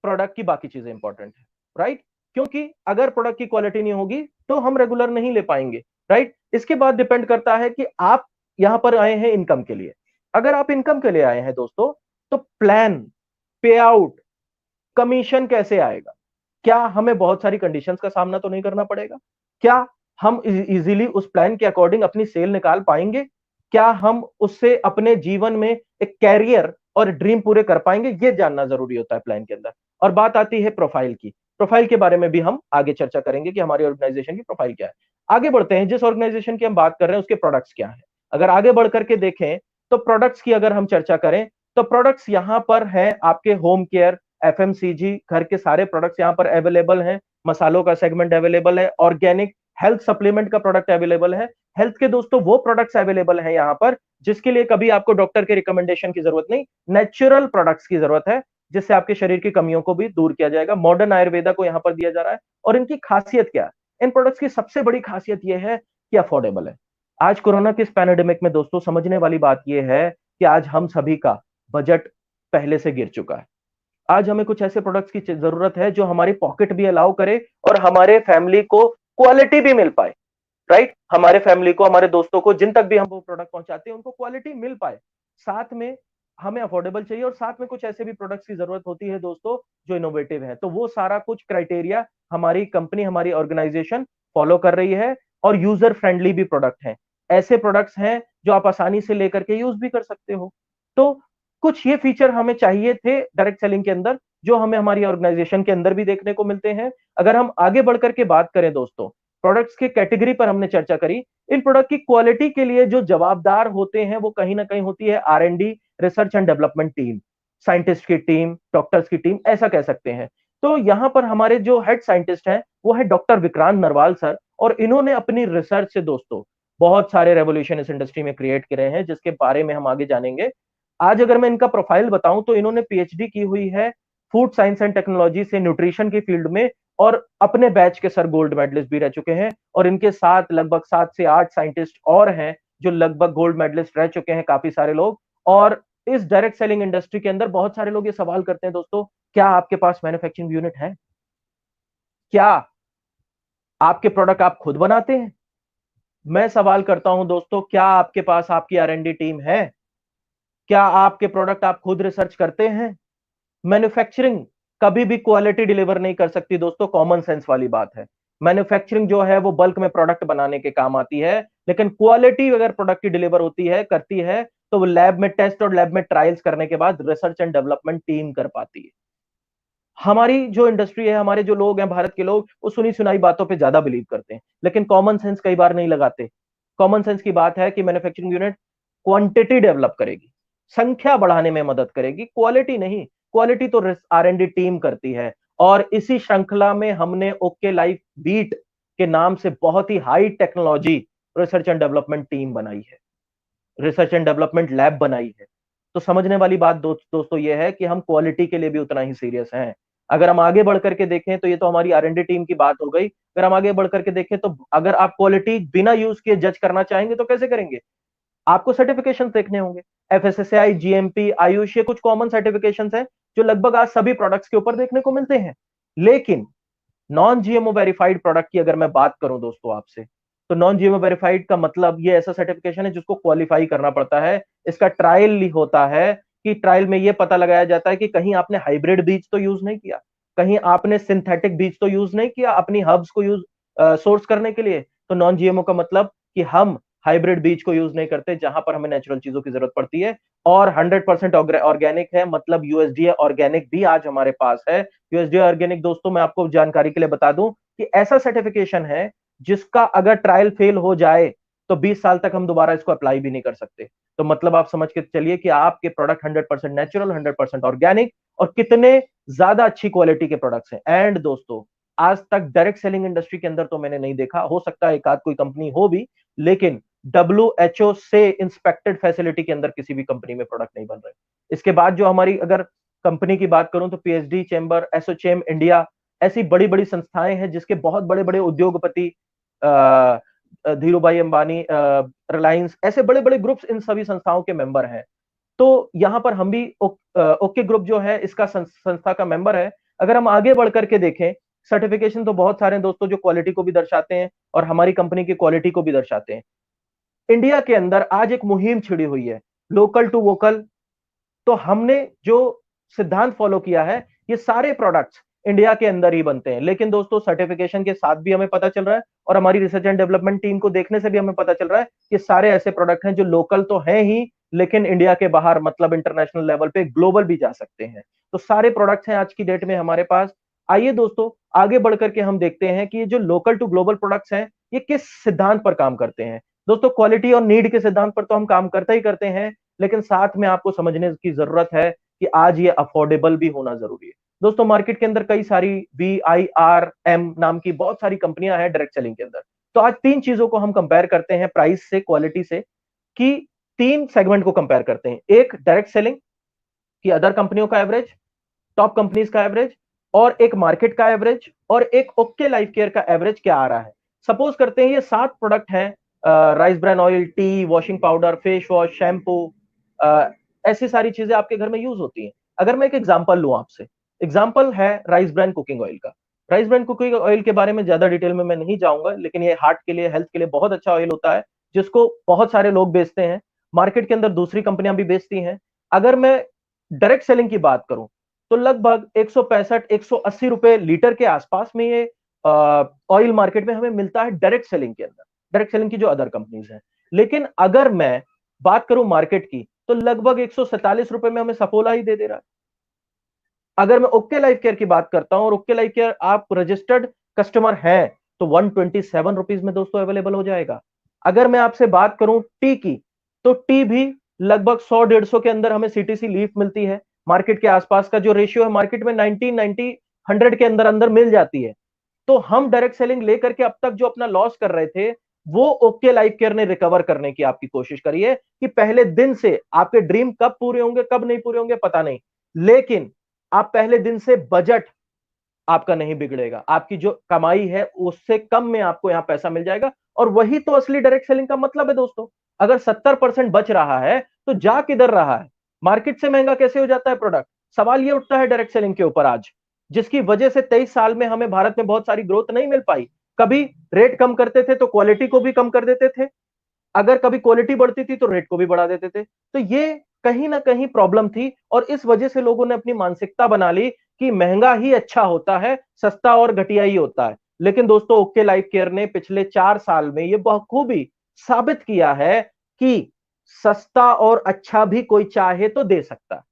प्रोडक्ट की बाकी चीजें इंपॉर्टेंट है। राइट। क्योंकि अगर प्रोडक्ट की क्वालिटी नहीं होगी तो हम रेगुलर नहीं ले पाएंगे। राइट। इसके बाद डिपेंड करता है कि आप यहां पर आए हैं इनकम के लिए। अगर आप इनकम के लिए आए हैं दोस्तों, तो प्लान, पे आउट, कमीशन कैसे आएगा? क्या हमें बहुत सारी कंडीशंस का सामना तो नहीं करना पड़ेगा? क्या हम इजीली उस प्लान के अकॉर्डिंग अपनी सेल निकाल पाएंगे? क्या हम उससे अपने जीवन में एक कैरियर और ड्रीम पूरे कर पाएंगे? ये जानना जरूरी होता है प्लान के अंदर। और बात आती है प्रोफाइल की। प्रोफाइल के बारे में भी हम आगे चर्चा करेंगे कि हमारी ऑर्गेनाइजेशन की प्रोफाइल क्या है। आगे बढ़ते हैं, जिस ऑर्गेनाइजेशन की हम बात कर रहे हैं उसके प्रोडक्ट्स क्या है। अगर आगे बढ़ करके देखें तो प्रोडक्ट्स की अगर हम चर्चा करें तो प्रोडक्ट्स यहां पर हैं आपके होम केयर, एफएमसीजी, घर के सारे प्रोडक्ट्स यहां पर अवेलेबल हैं। मसालों का सेगमेंट अवेलेबल है। ऑर्गेनिक हेल्थ सप्लीमेंट का प्रोडक्ट अवेलेबल है। हेल्थ के दोस्तों वो प्रोडक्ट्स अवेलेबल हैं यहां पर जिसके लिए कभी आपको डॉक्टर के रिकमेंडेशन की जरूरत नहीं, नेचुरल प्रोडक्ट्स की जरूरत है, जिससे आपके शरीर की कमियों को भी दूर किया जाएगा। मॉडर्न आयुर्वेदा को यहां पर दिया जा रहा है। और इनकी खासियत क्या है? इन प्रोडक्ट्स की सबसे बड़ी खासियत यह है कि अफोर्डेबल है। आज कोरोना के इस पैंडेमिक में दोस्तों समझने वाली बात यह है कि आज हम सभी का बजट पहले से गिर चुका है। आज हमें कुछ ऐसे प्रोडक्ट्स की जरूरत है जो हमारी पॉकेट भी अलाउ करे और हमारे फैमिली को क्वालिटी भी मिल पाए। राइट। हमारे फैमिली को, हमारे दोस्तों को, जिन तक भी हम वो प्रोडक्ट पहुंचाते हैं उनको क्वालिटी मिल पाए। साथ में हमें अफोर्डेबल चाहिए और साथ में कुछ ऐसे भी प्रोडक्ट्स की जरूरत होती है दोस्तों जो इनोवेटिव है। तो वो सारा कुछ क्राइटेरिया हमारी कंपनी, हमारी ऑर्गेनाइजेशन फॉलो कर रही है। और यूजर फ्रेंडली भी प्रोडक्ट हैं। ऐसे प्रोडक्ट्स हैं जो आप आसानी से लेकर के यूज भी कर सकते हो। तो कुछ ये फीचर हमें चाहिए थे डायरेक्ट सेलिंग के अंदर, जो हमें हमारी ऑर्गेनाइजेशन के अंदर भी देखने को मिलते हैं। अगर हम आगे बढ़कर के बात करें दोस्तों, प्रोडक्ट्स के कैटेगरी पर हमने चर्चा करी। इन प्रोडक्ट की क्वालिटी के लिए जो जवाबदार होते हैं वो कहीं ना कहीं होती है R and D, research and development team, scientist की टीम, डॉक्टर्स की टीम, ऐसा कह सकते हैं। तो यहां पर हमारे जो हेड साइंटिस्ट हैं वो है डॉक्टर विक्रांत नरवाल सर। और इन्होंने अपनी रिसर्च से दोस्तों बहुत सारे रेवोल्यूशन इस इंडस्ट्री में क्रिएट करे हैं, जिसके बारे में हम आगे जानेंगे। आज अगर मैं इनका प्रोफाइल बताऊं तो इन्होंने पीएचडी की हुई है फूड साइंस एंड टेक्नोलॉजी से न्यूट्रिशन की फील्ड में। और अपने बैच के सर गोल्ड मेडलिस्ट भी रह चुके हैं। और इनके साथ लगभग 7 से 8 साइंटिस्ट और हैं जो लगभग गोल्ड मेडलिस्ट रह चुके हैं, काफी सारे लोग। और इस डायरेक्ट सेलिंग इंडस्ट्री के अंदर बहुत सारे लोग ये सवाल करते हैं दोस्तों, क्या आपके पास मैन्युफैक्चरिंग यूनिट है? क्या आपके प्रोडक्ट आप खुद बनाते हैं? मैं सवाल करता हूं दोस्तों, क्या आपके पास आपकी आर&डी टीम है? क्या आपके प्रोडक्ट आप खुद रिसर्च करते हैं? मैन्युफैक्चरिंग कभी भी क्वालिटी डिलीवर नहीं कर सकती दोस्तों, कॉमन सेंस वाली बात है। मैन्युफैक्चरिंग जो है वो बल्क में प्रोडक्ट बनाने के काम आती है, लेकिन क्वालिटी अगर प्रोडक्ट की डिलीवर होती है, करती है, तो वो लैब में टेस्ट और लैब में ट्रायल्स करने के बाद रिसर्च एंड डेवलपमेंट टीम कर पाती है। हमारी जो इंडस्ट्री है, हमारे जो लोग हैं, भारत के लोग, वो सुनी सुनाई बातों पे ज्यादा बिलीव करते हैं, लेकिन कॉमन सेंस कई बार नहीं लगाते। कॉमन सेंस की बात है कि मैन्युफैक्चरिंग यूनिट क्वांटिटी डेवलप करेगी, संख्या बढ़ाने में मदद करेगी, क्वालिटी नहीं। क्वालिटी तो आर&डी टीम करती है। और इसी श्रृंखला में हमने ओके लाइफ बीट के नाम से बहुत ही high technology research and development team बनाई है, रिसर्च एंड डेवलपमेंट लैब बनाई है। तो समझने वाली बात दोस्तों ये है कि हम क्वालिटी के लिए भी उतना ही सीरियस हैं। अगर हम आगे बढ़ करके देखें तो ये तो हमारी आर&डी टीम की बात हो गई। अगर हम आगे बढ़ करके देखें तो अगर आप क्वालिटी बिना यूज किए जज करना चाहेंगे तो कैसे करेंगे? आपको सर्टिफिकेशन देखने होंगे। एफएसएसआई, जीएमपी, आयुष, ये कुछ कॉमन सर्टिफिकेशन हैं जो लगभग आज सभी प्रोडक्ट्स के ऊपर देखने को मिलते हैं। लेकिन नॉन जीएमओ वेरीफाइड प्रोडक्ट की अगर मैं बात करूं दोस्तों आपसे, तो नॉन जीएमओ वेरीफाइड का मतलब ये ऐसा सर्टिफिकेशन है जिसको क्वालिफाई करना पड़ता है। इसका ट्रायल होता है कि ट्रायल में ये पता लगाया जाता है कि कहीं आपने हाइब्रिड बीज तो यूज नहीं किया, कहीं आपने सिंथेटिक बीज तो यूज नहीं किया अपनी हर्ब्स को यूज सोर्स करने के लिए। तो नॉन जीएमओ का मतलब कि हम हाइब्रिड बीज को यूज नहीं करते जहां पर हमें नेचुरल चीजों की जरूरत पड़ती है। और 100% ऑर्गेनिक है, मतलब यूएसडीए ऑर्गेनिक भी आज हमारे पास है। यूएसडीए ऑर्गेनिक दोस्तों मैं आपको जानकारी के लिए बता दूं कि ऐसा सर्टिफिकेशन है जिसका अगर ट्रायल फेल हो जाए तो 20 साल तक हम दोबारा इसको अप्लाई भी नहीं कर सकते। तो मतलब आप समझ के चलिए कि आपके प्रोडक्ट 100% नेचुरल, 100% ऑर्गेनिक और कितने ज्यादा अच्छी क्वालिटी के प्रोडक्ट्स हैं। एंड दोस्तों आज तक डायरेक्ट सेलिंग इंडस्ट्री के अंदर तो मैंने नहीं देखा, हो सकता है एक आध कोई कंपनी हो भी, लेकिन WHO से इंस्पेक्टेड फैसिलिटी के अंदर किसी भी कंपनी में प्रोडक्ट नहीं बन रहे। इसके बाद जो हमारी अगर कंपनी की बात करूं तो पीएचडी चैम्बर, एसोचैम इंडिया, ऐसी बड़ी बड़ी संस्थाएं हैं जिसके बहुत बड़े बड़े उद्योगपति, धीरू भाई अंबानी, रिलायंस, ऐसे बड़े बड़े ग्रुप्स इन सभी संस्थाओं के मेंबर हैं। तो यहाँ पर हम भी ओके ग्रुप जो है इसका संस्था का मेंबर है। अगर हम आगे बढ़ करके देखें, सर्टिफिकेशन तो बहुत सारे हैं दोस्तों जो क्वालिटी को भी दर्शाते हैं और हमारी कंपनी की क्वालिटी को भी दर्शाते हैं। इंडिया के अंदर आज एक मुहिम छिड़ी हुई है, लोकल टू वोकल। तो हमने जो सिद्धांत फॉलो किया है, ये सारे प्रोडक्ट्स इंडिया के अंदर ही बनते हैं। लेकिन दोस्तों सर्टिफिकेशन के साथ भी हमें पता चल रहा है और हमारी रिसर्च एंड डेवलपमेंट टीम को देखने से भी हमें पता चल रहा है कि सारे ऐसे प्रोडक्ट हैं जो लोकल तो हैं ही, लेकिन इंडिया के बाहर मतलब इंटरनेशनल लेवल पे ग्लोबल भी जा सकते हैं। तो सारे प्रोडक्ट्स हैं आज की डेट में हमारे पास। आइए दोस्तों आगे बढ़ करके हम देखते हैं कि ये जो लोकल टू ग्लोबल प्रोडक्ट्स हैं ये किस सिद्धांत पर काम करते हैं। दोस्तों क्वालिटी और नीड के सिद्धांत पर तो हम काम करते ही करते हैं, लेकिन साथ में आपको समझने की जरूरत है कि आज ये अफोर्डेबल भी होना जरूरी है। दोस्तों मार्केट के अंदर कई सारी VIRM नाम की बहुत सारी कंपनियां हैं डायरेक्ट सेलिंग के अंदर। तो आज तीन चीजों को हम कंपेयर करते हैं प्राइस से, क्वालिटी से, कि तीन सेगमेंट को कंपेयर करते हैं। एक डायरेक्ट सेलिंग की अदर कंपनियों का एवरेज, टॉप कंपनीज का एवरेज, और एक मार्केट का एवरेज, और एक ओके लाइफ केयर का एवरेज क्या आ रहा है। सपोज करते हैं ये 7 प्रोडक्ट हैं, rice bran oil, T, washing powder, face wash, shampoo, ऐसी सारी चीजें आपके घर में यूज होती हैं। अगर मैं एक एग्जांपल लूं आपसे, एग्जांपल है राइस ब्रान कुकिंग ऑयल का। राइस ब्रान कुकिंग ऑयल के बारे में ज्यादा डिटेल में मैं नहीं जाऊंगा, लेकिन ये हार्ट के लिए, हेल्थ के लिए बहुत अच्छा ऑयल होता है, जिसको बहुत सारे लोग बेचते हैं। मार्केट के अंदर दूसरी कंपनियां भी बेचती हैं। अगर मैं डायरेक्ट सेलिंग की बात करूं तो लगभग 165-180 रुपए लीटर के आसपास में ये ऑयल मार्केट में हमें मिलता है डायरेक्ट सेलिंग के अंदर, डायरेक्ट सेलिंग की जो अदर कंपनीज हैं। लेकिन अगर मैं बात करूं मार्केट की तो लगभग 147 रुपए में हमें सफोला ही दे रहा है। अगर मैं ओके लाइफ केयर की बात करता हूं और ओके लाइफ केयर आप रजिस्टर्ड कस्टमर हैं तो 127 रुपीज में दोस्तों अवेलेबल हो जाएगा। अगर मैं आपसे बात करूं टी की, तो टी भी लगभग 100-150 के अंदर हमें सीटीसी लीफ मिलती है। मार्केट के आसपास का जो रेशियो है मार्केट में 90-100 के अंदर अंदर मिल जाती है। तो हम डायरेक्ट सेलिंग लेकर के अब तक जो अपना लॉस कर रहे थे, वो ओके लाइफ केयर ने रिकवर करने की आपकी कोशिश करी है कि पहले दिन से आपके ड्रीम कब पूरे होंगे कब नहीं पूरे होंगे पता नहीं, लेकिन आप पहले दिन से बजट आपका नहीं बिगड़ेगा। आपकी जो कमाई है उससे कम में आपको यहां पैसा मिल जाएगा। और वही तो असली डायरेक्ट सेलिंग का मतलब है दोस्तों। अगर 70% बच रहा है तो जा किधर रहा है, मार्केट से महंगा कैसे हो जाता है प्रोडक्ट। सवाल यह उठता है डायरेक्ट सेलिंग के ऊपर आज, जिसकी वजह से 23 साल में हमें भारत में बहुत सारी ग्रोथ नहीं मिल पाई। कभी रेट कम करते थे तो क्वालिटी को भी कम कर देते थे, अगर कभी क्वालिटी बढ़ती थी तो रेट को भी बढ़ा देते थे। तो ये कहीं ना कहीं प्रॉब्लम थी और इस वजह से लोगों ने अपनी मानसिकता बना ली कि महंगा ही अच्छा होता है, सस्ता और घटिया ही होता है। लेकिन दोस्तों ओके लाइफ केयर ने पिछले 4 साल में ये बखूबी साबित किया है कि सस्ता और अच्छा भी कोई चाहे तो दे सकता है।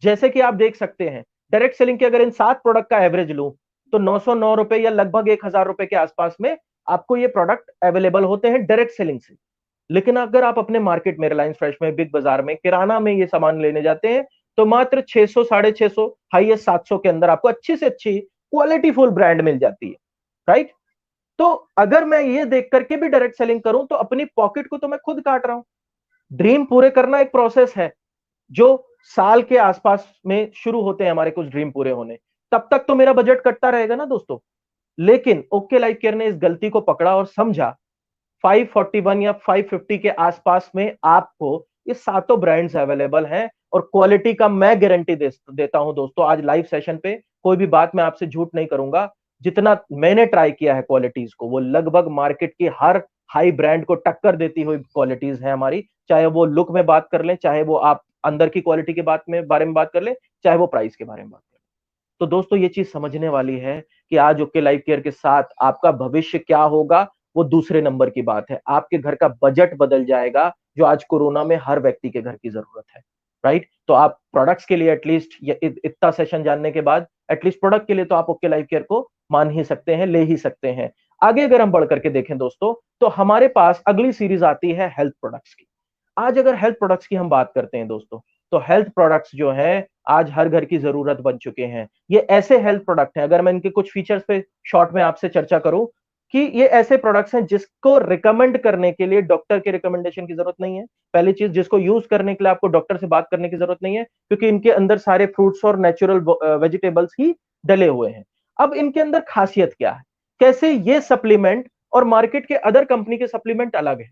जैसे कि आप देख सकते हैं डायरेक्ट सेलिंग के अगर इन 7 प्रोडक्ट का एवरेज लूं तो 909 रुपए या लगभग 1000 रुपए के आसपास में आपको ये प्रोडक्ट अवेलेबल होते हैं डायरेक्ट सेलिंग से। लेकिन अगर आप अपने मार्केट में, रिलायंस फ्रेश में, बिग बाजार में, किराना में ये सामान लेने जाते हैं तो मात्र 600, 650, हाईएस्ट 700 के अंदर आपको अच्छी से अच्छी क्वालिटी फुल ब्रांड मिल जाती है। राइट। तो अगर मैं ये देख करके भी डायरेक्ट सेलिंग करूं तो अपनी पॉकेट को तो मैं खुद काट रहा हूं। ड्रीम पूरे करना एक प्रोसेस है जो साल के आसपास में शुरू होते हैं हमारे कुछ ड्रीम पूरे होने, तब तक तो मेरा बजट कटता रहेगा ना दोस्तों। लेकिन ओके लाइफ केयर ने इस गलती को पकड़ा और समझा 541 या 550 के आसपास में आपको ये सातों ब्रांड्स अवेलेबल हैं और क्वालिटी का मैं गारंटी देता हूं दोस्तों। आज लाइव सेशन पे कोई भी बात मैं आपसे झूठ नहीं करूंगा, जितना मैंने ट्राई किया है क्वालिटीज को, वो लगभग मार्केट की हर हाई ब्रांड को टक्कर देती हुई क्वालिटीज है हमारी। चाहे वो लुक में बात कर लें, चाहे वो आप अंदर की क्वालिटी के बारे में बात कर लें, चाहे वो प्राइस के बारे में बात कर लें। तो दोस्तों ये चीज समझने वाली है कि आज ओके लाइफ केयर के साथ आपका भविष्य क्या होगा वो दूसरे नंबर की बात है। आपके घर का बजट बदल जाएगा, जो आज कोरोना में हर व्यक्ति के घर की जरूरत है। राइट। तो आप प्रोडक्ट्स के लिए एटलीस्ट इतना सेशन जानने के बाद एटलीस्ट प्रोडक्ट के लिए तो आप ओके लाइफ केयर को मान ही सकते हैं, ले ही सकते हैं। आगे अगर हम बढ़ करके देखें दोस्तों तो हमारे पास अगली सीरीज आती है हेल्थ प्रोडक्ट्स की। आज अगर हेल्थ प्रोडक्ट्स की हम बात करते हैं दोस्तों तो हेल्थ प्रोडक्ट्स जो है आज हर घर की जरूरत बन चुके हैं। ये ऐसे हेल्थ प्रोडक्ट हैं, अगर मैं इनके कुछ फीचर्स पे शॉर्ट में आपसे चर्चा करूं कि ये ऐसे प्रोडक्ट्स हैं जिसको रिकमेंड करने के लिए डॉक्टर के रिकमेंडेशन की जरूरत नहीं है। पहली चीज, जिसको यूज करने के लिए आपको डॉक्टर से बात करने की जरूरत नहीं है, क्योंकि इनके अंदर सारे फ्रूट्स और नेचुरल वेजिटेबल्स ही डले हुए हैं। अब इनके अंदर खासियत क्या है, कैसे ये सप्लीमेंट और मार्केट के अदर कंपनी के सप्लीमेंट अलग है।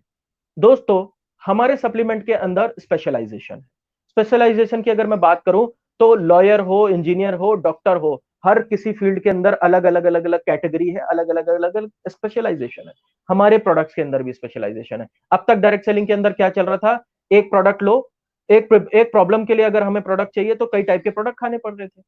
दोस्तों, हमारे सप्लीमेंट के अंदर स्पेशलाइजेशन है। स्पेशलाइजेशन की अगर मैं बात करूं तो लॉयर हो, इंजीनियर हो, डॉक्टर हो, हर किसी फील्ड के अंदर अलग अलग अलग अलग कैटेगरी है, अलग अलग अलग अलग स्पेशलाइजेशन है। हमारे प्रोडक्ट्स के अंदर भी स्पेशलाइजेशन है। अब तक डायरेक्ट सेलिंग के अंदर क्या चल रहा था, एक प्रोडक्ट लो, एक प्रॉब्लम के लिए अगर हमें प्रोडक्ट चाहिए तो कई टाइप के प्रोडक्ट खाने पड़ रहे थे।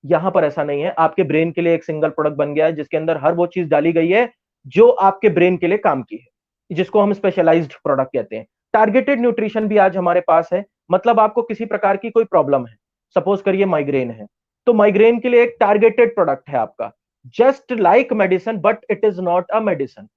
यहां पर ऐसा नहीं है, आपके ब्रेन के लिए एक सिंगल प्रोडक्ट बन गया है जिसके अंदर हर वो चीज डाली गई है जो आपके ब्रेन के लिए काम की है, जिसको हम स्पेशलाइज्ड प्रोडक्ट कहते हैं। टारगेटेड न्यूट्रिशन भी आज हमारे पास है। मतलब आपको किसी प्रकार की कोई प्रॉब्लम है, सपोज करिए माइग्रेन है, तो माइग्रेन के लिए एक टारगेटेड प्रोडक्ट है आपका, just like medicine but it is not a medicine,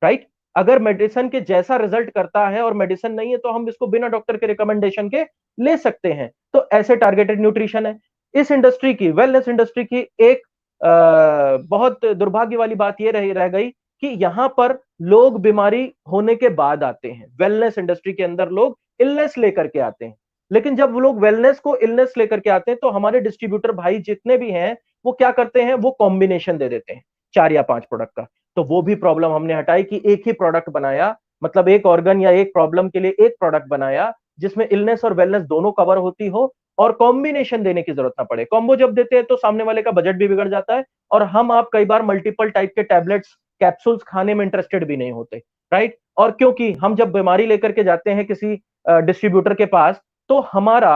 right. अगर मेडिसिन के जैसा रिजल्ट करता है और मेडिसिन नहीं है तो हम इसको बिना डॉक्टर के रिकमेंडेशन के ले सकते हैं। तो ऐसे टारगेटेड न्यूट्रिशन है। इस इंडस्ट्री की, वेलनेस इंडस्ट्री की एक बहुत दुर्भाग्य वाली बात यह रह गई कि यहां पर लोग बीमारी होने के बाद आते हैं। वेलनेस इंडस्ट्री के अंदर लोग इलनेस लेकर के आते हैं, लेकिन जब वो लोग वेलनेस को इलनेस लेकर के आते हैं तो हमारे डिस्ट्रीब्यूटर भाई जितने भी हैं वो क्या करते हैं, वो कॉम्बिनेशन दे देते हैं 4 या 5 प्रोडक्ट का। तो वो भी प्रॉब्लम हमने हटाई कि एक ही प्रोडक्ट बनाया, मतलब एक ऑर्गन या एक प्रॉब्लम के लिए एक प्रोडक्ट बनाया जिसमें इलनेस और वेलनेस दोनों कवर होती हो और कॉम्बिनेशन देने की जरूरत ना पड़े। कॉम्बो जब देते हैं तो सामने वाले का बजट भी बिगड़ जाता है और हम आप कई बार मल्टीपल टाइप के टैबलेट्स, कैप्सूल्स खाने में इंटरेस्टेड भी नहीं होते, राइट। और क्योंकि हम जब बीमारी लेकर के जाते हैं किसी डिस्ट्रीब्यूटर के पास, तो हमारा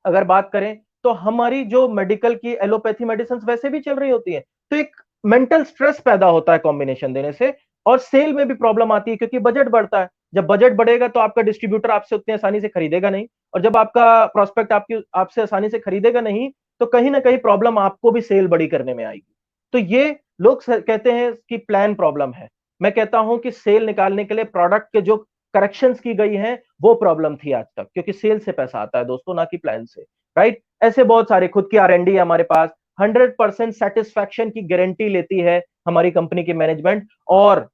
अगर बात करें तो हमारी जो मेडिकल की एलोपैथी मेडिसिन वैसे भी चल रही होती है, तो एक मेंटल स्ट्रेस पैदा होता है कॉम्बिनेशन देने से, और सेल में भी प्रॉब्लम आती है क्योंकि बजट बढ़ता है। जब बजट बढ़ेगा तो आपका डिस्ट्रीब्यूटर आपसे उतनी आसानी से खरीदेगा नहीं, और जब आपका प्रोस्पेक्ट आपसे आसानी से खरीदेगा नहीं तो कहीं ना कहीं प्रॉब्लम आपको भी सेल बड़ी करने में आएगी। तो ये लोग कहते हैं कि प्लान प्रॉब्लम है। मैं कहता हूं कि सेल निकालने के लिए प्रोडक्ट के जो करेक्शंस की गई हैं वो प्रॉब्लम थी आज तक, क्योंकि सेल से पैसा आता है दोस्तों, ना कि प्लान से, राइट। ऐसे बहुत सारे खुद की R&D है हमारे पास। 100% सेटिस्फैक्शन की गारंटी लेती है हमारी कंपनी की मैनेजमेंट। और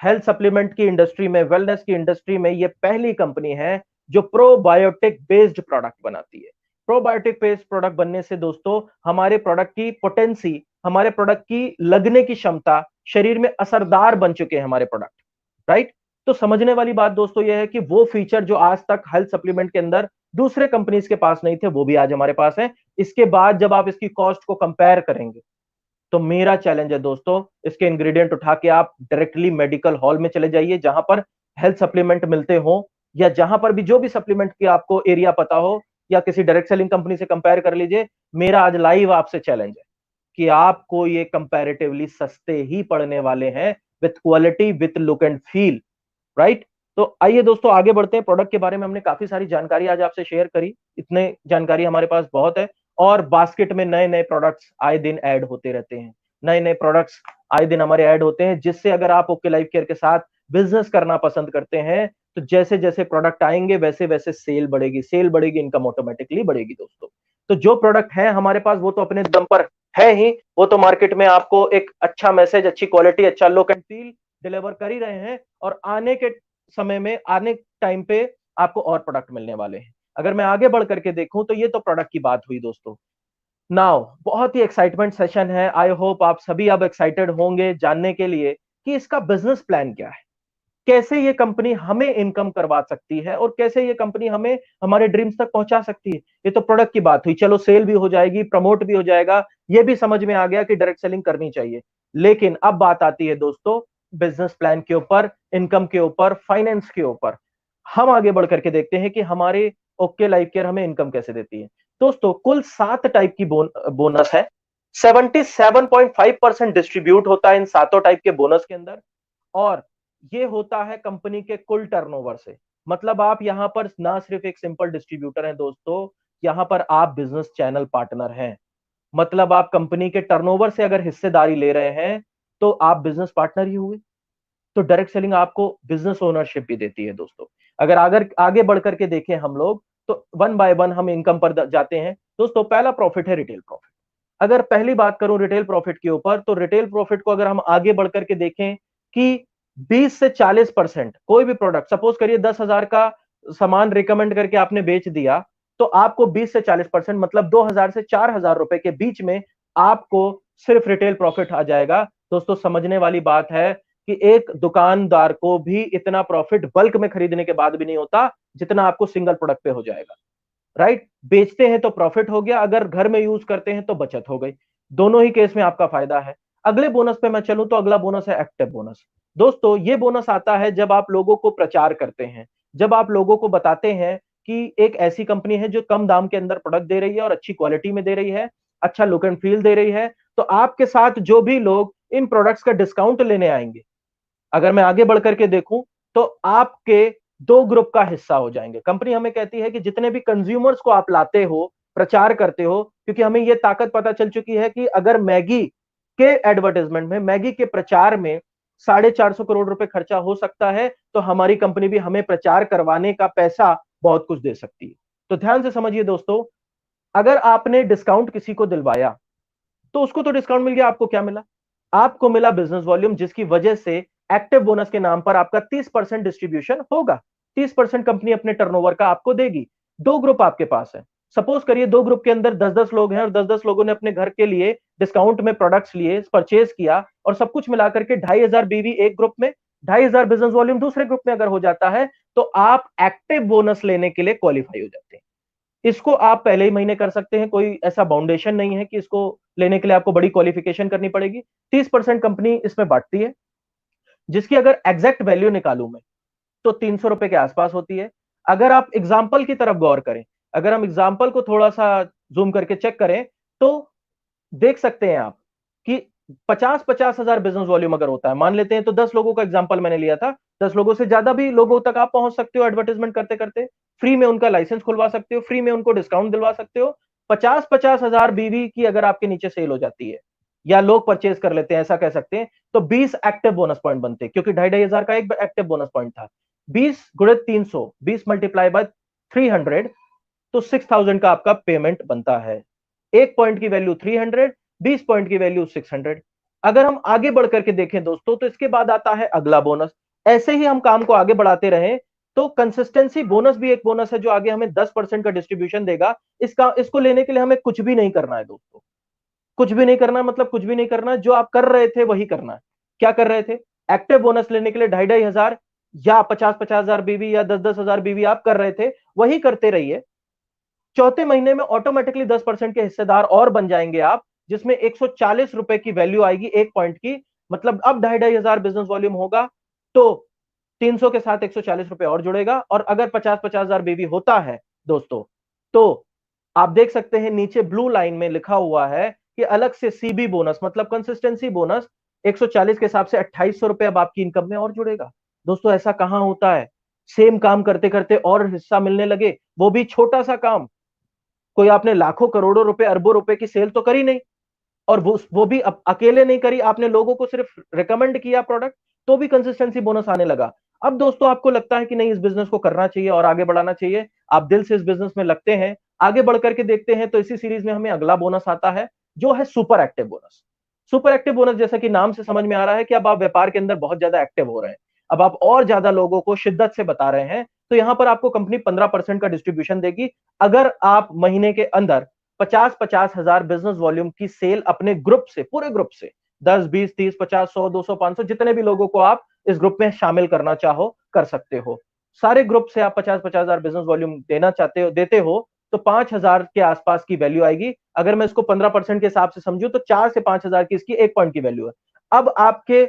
हेल्थ सप्लीमेंट की इंडस्ट्री में, वेलनेस की इंडस्ट्री में ये पहली कंपनी है जो प्रोबायोटिक बेस्ड प्रोडक्ट बनाती है। प्रोबायोटिक बेस्ड प्रोडक्ट बनने से दोस्तों हमारे प्रोडक्ट की पोटेंसी, हमारे प्रोडक्ट की लगने की क्षमता, शरीर में असरदार बन चुके हैं हमारे प्रोडक्ट, राइट। तो समझने वाली बात दोस्तों यह है कि वो फीचर जो आज तक हेल्थ सप्लीमेंट के अंदर दूसरे कंपनीज के पास नहीं थे वो भी आज हमारे पास है। इसके बाद जब आप इसकी कॉस्ट को कंपेयर करेंगे तो मेरा चैलेंज है दोस्तों, इसके इंग्रेडिएंट उठा के आप डायरेक्टली मेडिकल हॉल में चले जाइए जहां पर हेल्थ सप्लीमेंट मिलते हो, या जहां पर भी जो भी सप्लीमेंट की आपको एरिया पता हो, या किसी डायरेक्ट सेलिंग कंपनी से कंपेयर कर लीजिए। मेरा आज लाइव आपसे चैलेंज है कि आपको ये कंपैरेटिवली सस्ते ही पड़ने वाले हैं, with quality, with look and feel, right. तो आइए दोस्तों आगे बढ़ते हैं। प्रोडक्ट के बारे में हमने काफी सारी जानकारी आज आपसे शेयर करी, इतने जानकारी हमारे पास बहुत है। और बास्केट में नए नए प्रोडक्ट्स आए दिन ऐड होते रहते हैं, नए नए प्रोडक्ट्स आए दिन हमारे ऐड होते हैं, जिससे अगर आप ओके लाइफ केयर के साथ बिजनेस करना पसंद करते हैं तो जैसे जैसे प्रोडक्ट आएंगे वैसे वैसे सेल बढ़ेगी, सेल बढ़ेगी, इनकम ऑटोमेटिकली बढ़ेगी दोस्तों। तो जो प्रोडक्ट है हमारे पास वो तो अपने दम पर है ही, वो तो मार्केट में आपको एक अच्छा मैसेज, अच्छी क्वालिटी, अच्छा लुक एंड फील डिलीवर कर ही रहे हैं, और आने के समय में, आने टाइम पे आपको और प्रोडक्ट मिलने वाले हैं। अगर मैं आगे बढ़ करके देखूं तो ये तो प्रोडक्ट की बात हुई दोस्तों। नाउ बहुत ही एक्साइटमेंट सेशन है। आई होप आप सभी अब एक्साइटेड होंगे जानने के लिए कि इसका बिजनेस प्लान क्या है, कैसे ये कंपनी हमें इनकम करवा सकती है और कैसे ये कंपनी हमें हमारे ड्रीम्स तक पहुंचा सकती है। ये तो प्रोडक्ट की बात हुई, चलो सेल भी हो जाएगी, प्रमोट भी हो जाएगा, ये भी समझ में आ गया कि डायरेक्ट सेलिंग करनी चाहिए। लेकिन अब बात आती है दोस्तों बिजनेस प्लान के ऊपर, इनकम के ऊपर, फाइनेंस के ऊपर। हम आगे बढ़ करके देखते हैं कि हमारे ओके लाइफ केयर हमें इनकम कैसे देती है। दोस्तों कुल 7 टाइप की बोनस है। 77.5% डिस्ट्रीब्यूट होता है इन सातों टाइप के बोनस के अंदर, और ये होता है कंपनी के कुल टर्नओवर से। मतलब आप यहां पर ना सिर्फ एक सिंपल डिस्ट्रीब्यूटर हैं दोस्तों, यहां पर आप बिजनेस चैनल पार्टनर हैं। मतलब आप कंपनी के टर्नओवर से अगर हिस्सेदारी ले रहे हैं तो आप बिजनेस पार्टनर ही हुए। तो डायरेक्ट सेलिंग आपको बिजनेस ओनरशिप भी देती है दोस्तों। अगर अगर आगे बढ़ करके देखें हम लोग तो वन बाय वन हम इनकम पर जाते हैं दोस्तों। पहला प्रॉफिट है रिटेल प्रॉफिट। अगर पहली बात करूं रिटेल प्रॉफिट के ऊपर, तो रिटेल प्रॉफिट को अगर हम आगे बढ़कर के देखें कि 20 से 40% कोई भी प्रोडक्ट, सपोज करिए 10,000 का सामान रिकमेंड करके आपने बेच दिया, तो आपको 20 से 40% मतलब 2,000 से 4,000 रुपए के बीच में आपको सिर्फ रिटेल प्रॉफिट आ जाएगा। दोस्तों समझने वाली बात है कि एक दुकानदार को भी इतना प्रॉफिट बल्क में खरीदने के बाद भी नहीं होता जितना आपको सिंगल प्रोडक्ट पे हो जाएगा। राइट, बेचते हैं तो प्रॉफिट हो गया, अगर घर में यूज करते हैं तो बचत हो गई। दोनों ही केस में आपका फायदा है। अगले बोनस पे मैं चलूं तो अगला बोनस है एक्टिव बोनस। दोस्तों ये बोनस आता है जब आप लोगों को प्रचार करते हैं, जब आप लोगों को बताते हैं कि एक ऐसी कंपनी है जो कम दाम के अंदर प्रोडक्ट दे रही है और अच्छी क्वालिटी में दे रही है, अच्छा लुक एंड फील दे रही है, तो आपके साथ जो भी लोग इन प्रोडक्ट्स का डिस्काउंट लेने आएंगे, अगर मैं आगे बढ़ करके देखूं तो आपके दो ग्रुप का हिस्सा हो जाएंगे। कंपनी हमें कहती है कि जितने भी कंज्यूमर्स को आप लाते हो, प्रचार करते हो, क्योंकि हमें यह ताकत पता चल चुकी है कि अगर मैगी के एडवर्टाइजमेंट में, मैगी के प्रचार में 450 करोड़ रुपए खर्चा हो सकता है, तो हमारी कंपनी भी हमें प्रचार करवाने का पैसा बहुत कुछ दे सकती है। तो ध्यान से समझिए दोस्तों, अगर आपने डिस्काउंट किसी को दिलवाया तो उसको तो डिस्काउंट मिल गया, आपको क्या मिला? आपको मिला बिजनेस वॉल्यूम, जिसकी वजह से एक्टिव बोनस के नाम पर आपका 30% डिस्ट्रीब्यूशन होगा। 30% कंपनी अपने टर्नओवर का आपको देगी। दो ग्रुप आपके पास है, सपोज करिए दो ग्रुप के अंदर 10-10 लोग हैं और 10-10 लोगों ने अपने घर के लिए डिस्काउंट में प्रोडक्ट्स लिए, परचेज किया, और सब कुछ मिलाकर के 2,500 बीवी एक ग्रुप में, 2,500 बिजनेस वॉल्यूम दूसरे ग्रुप में अगर हो जाता है, तो आप एक्टिव बोनस लेने के लिए क्वालिफाई हो जाते हैं। इसको आप पहले ही महीने कर सकते हैं, कोई ऐसा बाउंडेशन नहीं है कि इसको लेने के लिए आपको बड़ी क्वालिफिकेशन करनी पड़ेगी। 30% कंपनी इसमें बांटती है, जिसकी अगर एग्जैक्ट वैल्यू निकालूं मैं तो 300 रुपए के आसपास होती है। अगर आप एग्जाम्पल की तरफ गौर करें, अगर हम एग्जाम्पल को थोड़ा सा जूम करके चेक करें, तो देख सकते हैं आप कि 50-50 हजार बिजनेस वॉल्यूम अगर होता है, मान लेते हैं, तो 10 लोगों का एग्जांपल मैंने लिया था, 10 लोगों से ज्यादा भी लोगों तक आप पहुंच सकते हो एडवर्टाइजमेंट करते करते, फ्री में उनका लाइसेंस खुलवा सकते हो, फ्री में उनको डिस्काउंट दिलवा सकते हो। 50-50 हजार बीवी की अगर आपके नीचे सेल हो जाती है या लोग परचेज कर लेते हैं, ऐसा कह सकते हैं, तो 20 एक्टिव बोनस पॉइंट बनते हैं, क्योंकि 2,500 का एक एक्टिव बोनस पॉइंट था। 20 गुणे 300, 20 मल्टीप्लाई बाय 300, तो 6,000 का आपका पेमेंट बनता है। एक पॉइंट की वैल्यू 300, 20 पॉइंट की वैल्यू 600। अगर हम आगे बढ़ करके देखें दोस्तों, तो इसके बाद आता है अगला बोनस। ऐसे ही हम काम को आगे बढ़ाते रहे तो कंसिस्टेंसी बोनस भी एक बोनस है जो आगे हमें 10% का डिस्ट्रीब्यूशन देगा। इसको लेने के लिए हमें कुछ भी नहीं करना है दोस्तों, कुछ भी नहीं करना, मतलब कुछ भी नहीं करना, जो आप कर रहे थे वही करना है। क्या कर रहे थे? एक्टिव बोनस लेने के लिए 2,500 या 50-50 हजार बीवी या 10-10 हजार बीवी आप कर रहे थे, वही करते रहिए। चौथे महीने में ऑटोमेटिकली 10% के हिस्सेदार और बन जाएंगे आप, जिसमें 140 रुपए की वैल्यू आएगी एक पॉइंट की। मतलब अब 2,500 बिजनेस वॉल्यूम होगा तो 300 के साथ 140 रुपए और जुड़ेगा, और अगर 50-50 हजार बीवी होता है दोस्तों, तो आप देख सकते हैं नीचे ब्लू लाइन में लिखा हुआ है कि अलग से सीबी बोनस, मतलब कंसिस्टेंसी बोनस, 140 के हिसाब से 2,800 रुपए अब आपकी इनकम में और जुड़ेगा। दोस्तों ऐसा कहां होता है? सेम काम करते करते और हिस्सा मिलने लगे, वो भी छोटा सा काम। कोई आपने लाखों करोड़ों रुपए अरबों रुपए की सेल तो करी नहीं, और वो भी अकेले नहीं करी, आपने लोगों को सिर्फ रिकमेंड किया प्रोडक्ट, तो भी कंसिस्टेंसी बोनस आने लगा। अब दोस्तों आपको लगता है कि नहीं, इस बिजनेस को करना चाहिए और आगे बढ़ाना चाहिए, आप दिल से इस बिजनेस में लगते हैं। आगे बढ़ करके देखते हैं तो इसी सीरीज में हमें अगला बोनस आता है, जो है super active bonus. Super active bonus, जैसा कि नाम से समझ में आ रहा है कि अब आप व्यापार के अंदर बहुत ज्यादा एक्टिव हो रहे हैं, अब आप और ज्यादा लोगों को शिद्दत से बता रहे हैं, तो यहां पर आपको कंपनी 15% का डिस्ट्रीब्यूशन देगी अगर आप महीने के अंदर 50-50 हजार बिजनेस वॉल्यूम की सेल अपने ग्रुप से, पूरे ग्रुप से, 10, 20, 30, 50, 100, 200, 500, जितने भी लोगों को आप इस ग्रुप में शामिल करना चाहो कर सकते हो। सारे ग्रुप से आप 50-50 हजार बिजनेस वॉल्यूम देना चाहते हो, देते हो, तो 5,000 के आसपास की वैल्यू आएगी। अगर मैं इसको 15% के हिसाब से समझू तो 4 से 5,000 की इसकी एक पॉइंट की वैल्यू है। अब आपके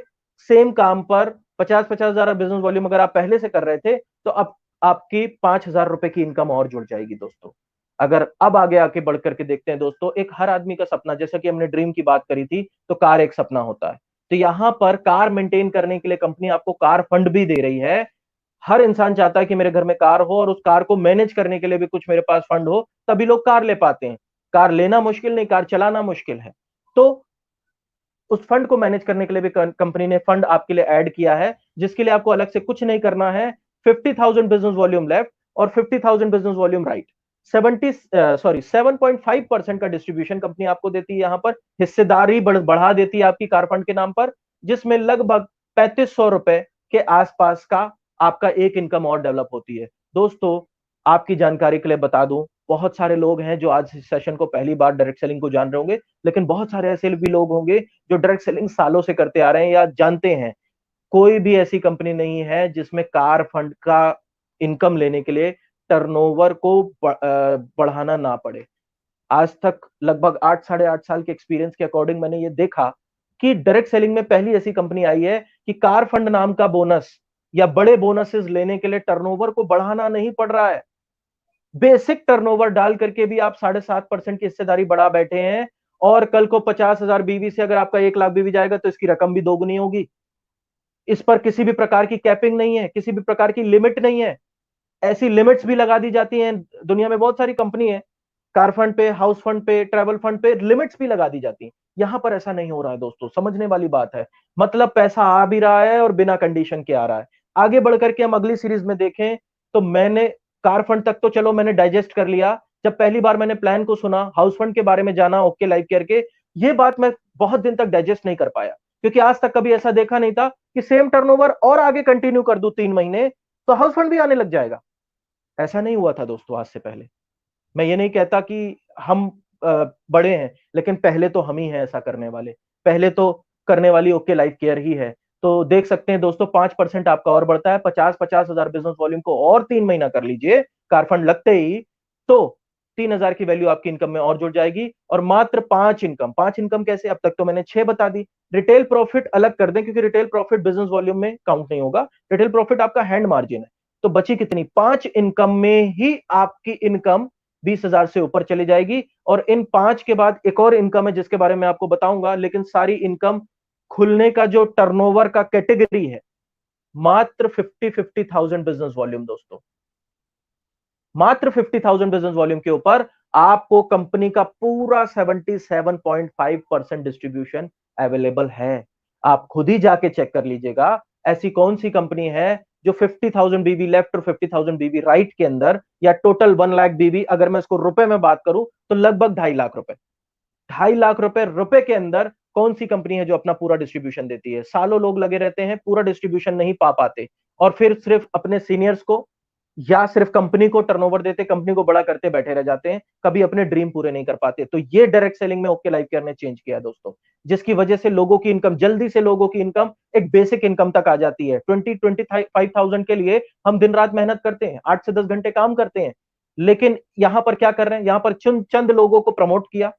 सेम काम पर 50-50 हजार बिजनेस वॉल्यूम अगर आप पहले से कर रहे थे, तो अब आपकी 5,000 रुपए की इनकम और जुड़ जाएगी दोस्तों। अगर अब आगे आके बढ़ करके देखते हैं दोस्तों, एक हर आदमी का सपना, जैसा कि हमने ड्रीम की बात करी थी, तो कार एक सपना होता है। तो यहां पर कार मेंटेन करने के लिए कंपनी आपको कार फंड भी दे रही है। हर इंसान चाहता है कि मेरे घर में कार हो और उस कार को मैनेज करने के लिए भी कुछ मेरे पास फंड हो, तभी लोग कार ले पाते हैं। कार लेना मुश्किल नहीं, कार चलाना मुश्किल है। तो उस फंड को मैनेज करने के लिए भी कंपनी ने फंड आपके लिए ऐड किया है, जिसके लिए आपको अलग से कुछ नहीं करना है। 50,000 बिजनेस वॉल्यूम लेफ्ट और 50,000 बिजनेस वॉल्यूम राइट, 7.5% का डिस्ट्रीब्यूशन कंपनी आपको देती है, यहां पर हिस्सेदारी बढ़ा देती है आपकी कार फंड के नाम पर, जिसमें लगभग 3500 रुपए के आसपास का आपका एक इनकम और डेवलप होती है। दोस्तों, आपकी जानकारी के लिए बता दूं, बहुत सारे लोग हैं जो आज इस सेशन को पहली बार डायरेक्ट सेलिंग को जान रहे होंगे, लेकिन बहुत सारे ऐसे भी लोग होंगे जो डायरेक्ट सेलिंग सालों से करते आ रहे हैं या जानते हैं। कोई भी ऐसी कंपनी नहीं है जिसमें कार फंड का इनकम लेने के लिए टर्नओवर को बढ़ाना ना पड़े। आज तक लगभग 8 साढ़े 8 साल के एक्सपीरियंस के अकॉर्डिंग मैंने ये देखा कि डायरेक्ट सेलिंग में पहली ऐसी कंपनी आई है कि कार फंड नाम का बोनस या बड़े बोनसेस लेने के लिए टर्नओवर को बढ़ाना नहीं पड़ रहा है। बेसिक टर्नओवर डाल करके भी आप 7.5% की हिस्सेदारी बढ़ा बैठे हैं, और कल को 50,000 बीवी से अगर आपका 1 लाख बीवी जाएगा तो इसकी रकम भी दोगुनी होगी। इस पर किसी भी प्रकार की कैपिंग नहीं है, किसी भी प्रकार की लिमिट नहीं है। ऐसी लिमिट्स भी लगा दी जाती हैं, दुनिया में बहुत सारी कंपनी है, कार फंड पे, हाउस फंड पे, ट्रैवल फंड पे लिमिट्स भी लगा दी जाती हैं। यहां पर ऐसा नहीं हो रहा है दोस्तों, समझने वाली बात है। मतलब पैसा आ भी रहा है और बिना कंडीशन के आ रहा है। आगे बढ़कर के हम अगली सीरीज में देखें तो मैंने कार फंड तक तो चलो मैंने डाइजेस्ट कर लिया। जब पहली बार मैंने प्लान को सुना, हाउस फंड के बारे में जाना ओके लाइफ केयर के, ये बात मैं बहुत दिन तक डाइजेस्ट नहीं कर पाया, क्योंकि आज तक कभी ऐसा देखा नहीं था कि सेम टर्नओवर और आगे कंटिन्यू कर दूं 3 महीने तो हाउस फंड भी आने लग जाएगा। ऐसा नहीं हुआ था दोस्तों आज से पहले। मैं ये नहीं कहता कि हम बड़े हैं, लेकिन पहले तो हम ही हैं ऐसा करने वाले, पहले तो करने वाली ओके लाइफ केयर ही है। तो देख सकते हैं दोस्तों, 5% आपका और बढ़ता है, 50,000 बिजनेस वॉल्यूम को और 3 महीना कर लीजिए कार फंड लगते ही, तो 3,000 की वैल्यू आपकी इनकम में और जुड़ जाएगी। और मात्र 5 इनकम कैसे, अब तक तो मैंने 6 बता दी। रिटेल प्रॉफिट अलग कर दें, क्योंकि रिटेल प्रॉफिट बिजनेस वॉल्यूम में काउंट नहीं होगा, रिटेल प्रॉफिट आपका हैंड मार्जिन है। तो बची कितनी, 5 इनकम में ही आपकी इनकम 20,000 से ऊपर चली जाएगी। और इन 5 के बाद एक और इनकम है जिसके बारे में आपको बताऊंगा, लेकिन सारी इनकम खुलने का जो टर्नओवर का कैटेगरी है, मात्र 50,000 बिजनेस वॉल्यूम दोस्तों, मात्र 50,000 बिजनेस वॉल्यूम के ऊपर आपको कंपनी का पूरा 77.5% डिस्ट्रीब्यूशन अवेलेबल है। आप खुद ही जाके चेक कर लीजिएगा, ऐसी कौन सी कंपनी है जो 50,000 बीबी लेफ्ट और 50,000 बीबी राइट के अंदर, या टोटल 1 लाख बीबी, अगर मैं इसको रुपए में बात करूं तो लगभग 2.5 लाख रुपए, 2.5 लाख रुपए के अंदर कौन सी कंपनी है जो अपना पूरा डिस्ट्रीब्यूशन देती है। सालों लोग लगे रहते हैं, पूरा डिस्ट्रीब्यूशन नहीं पा पाते, और फिर सिर्फ अपने सीनियर्स को या सिर्फ कंपनी को टर्नओवर देते, कंपनी को बड़ा करते बैठे रह जाते हैं, कभी अपने ड्रीम पूरे नहीं कर पाते। तो ये डायरेक्ट सेलिंग में ओके लाइफ केयर ने चेंज किया दोस्तों, जिसकी वजह से लोगों की इनकम, जल्दी से लोगों की इनकम एक बेसिक इनकम तक आ जाती है। 20-25,000 के लिए हम दिन रात मेहनत करते हैं, 8 से 10 घंटे काम करते हैं, लेकिन यहां पर क्या कर रहे हैं, यहां पर चंद लोगों को प्रमोट किया,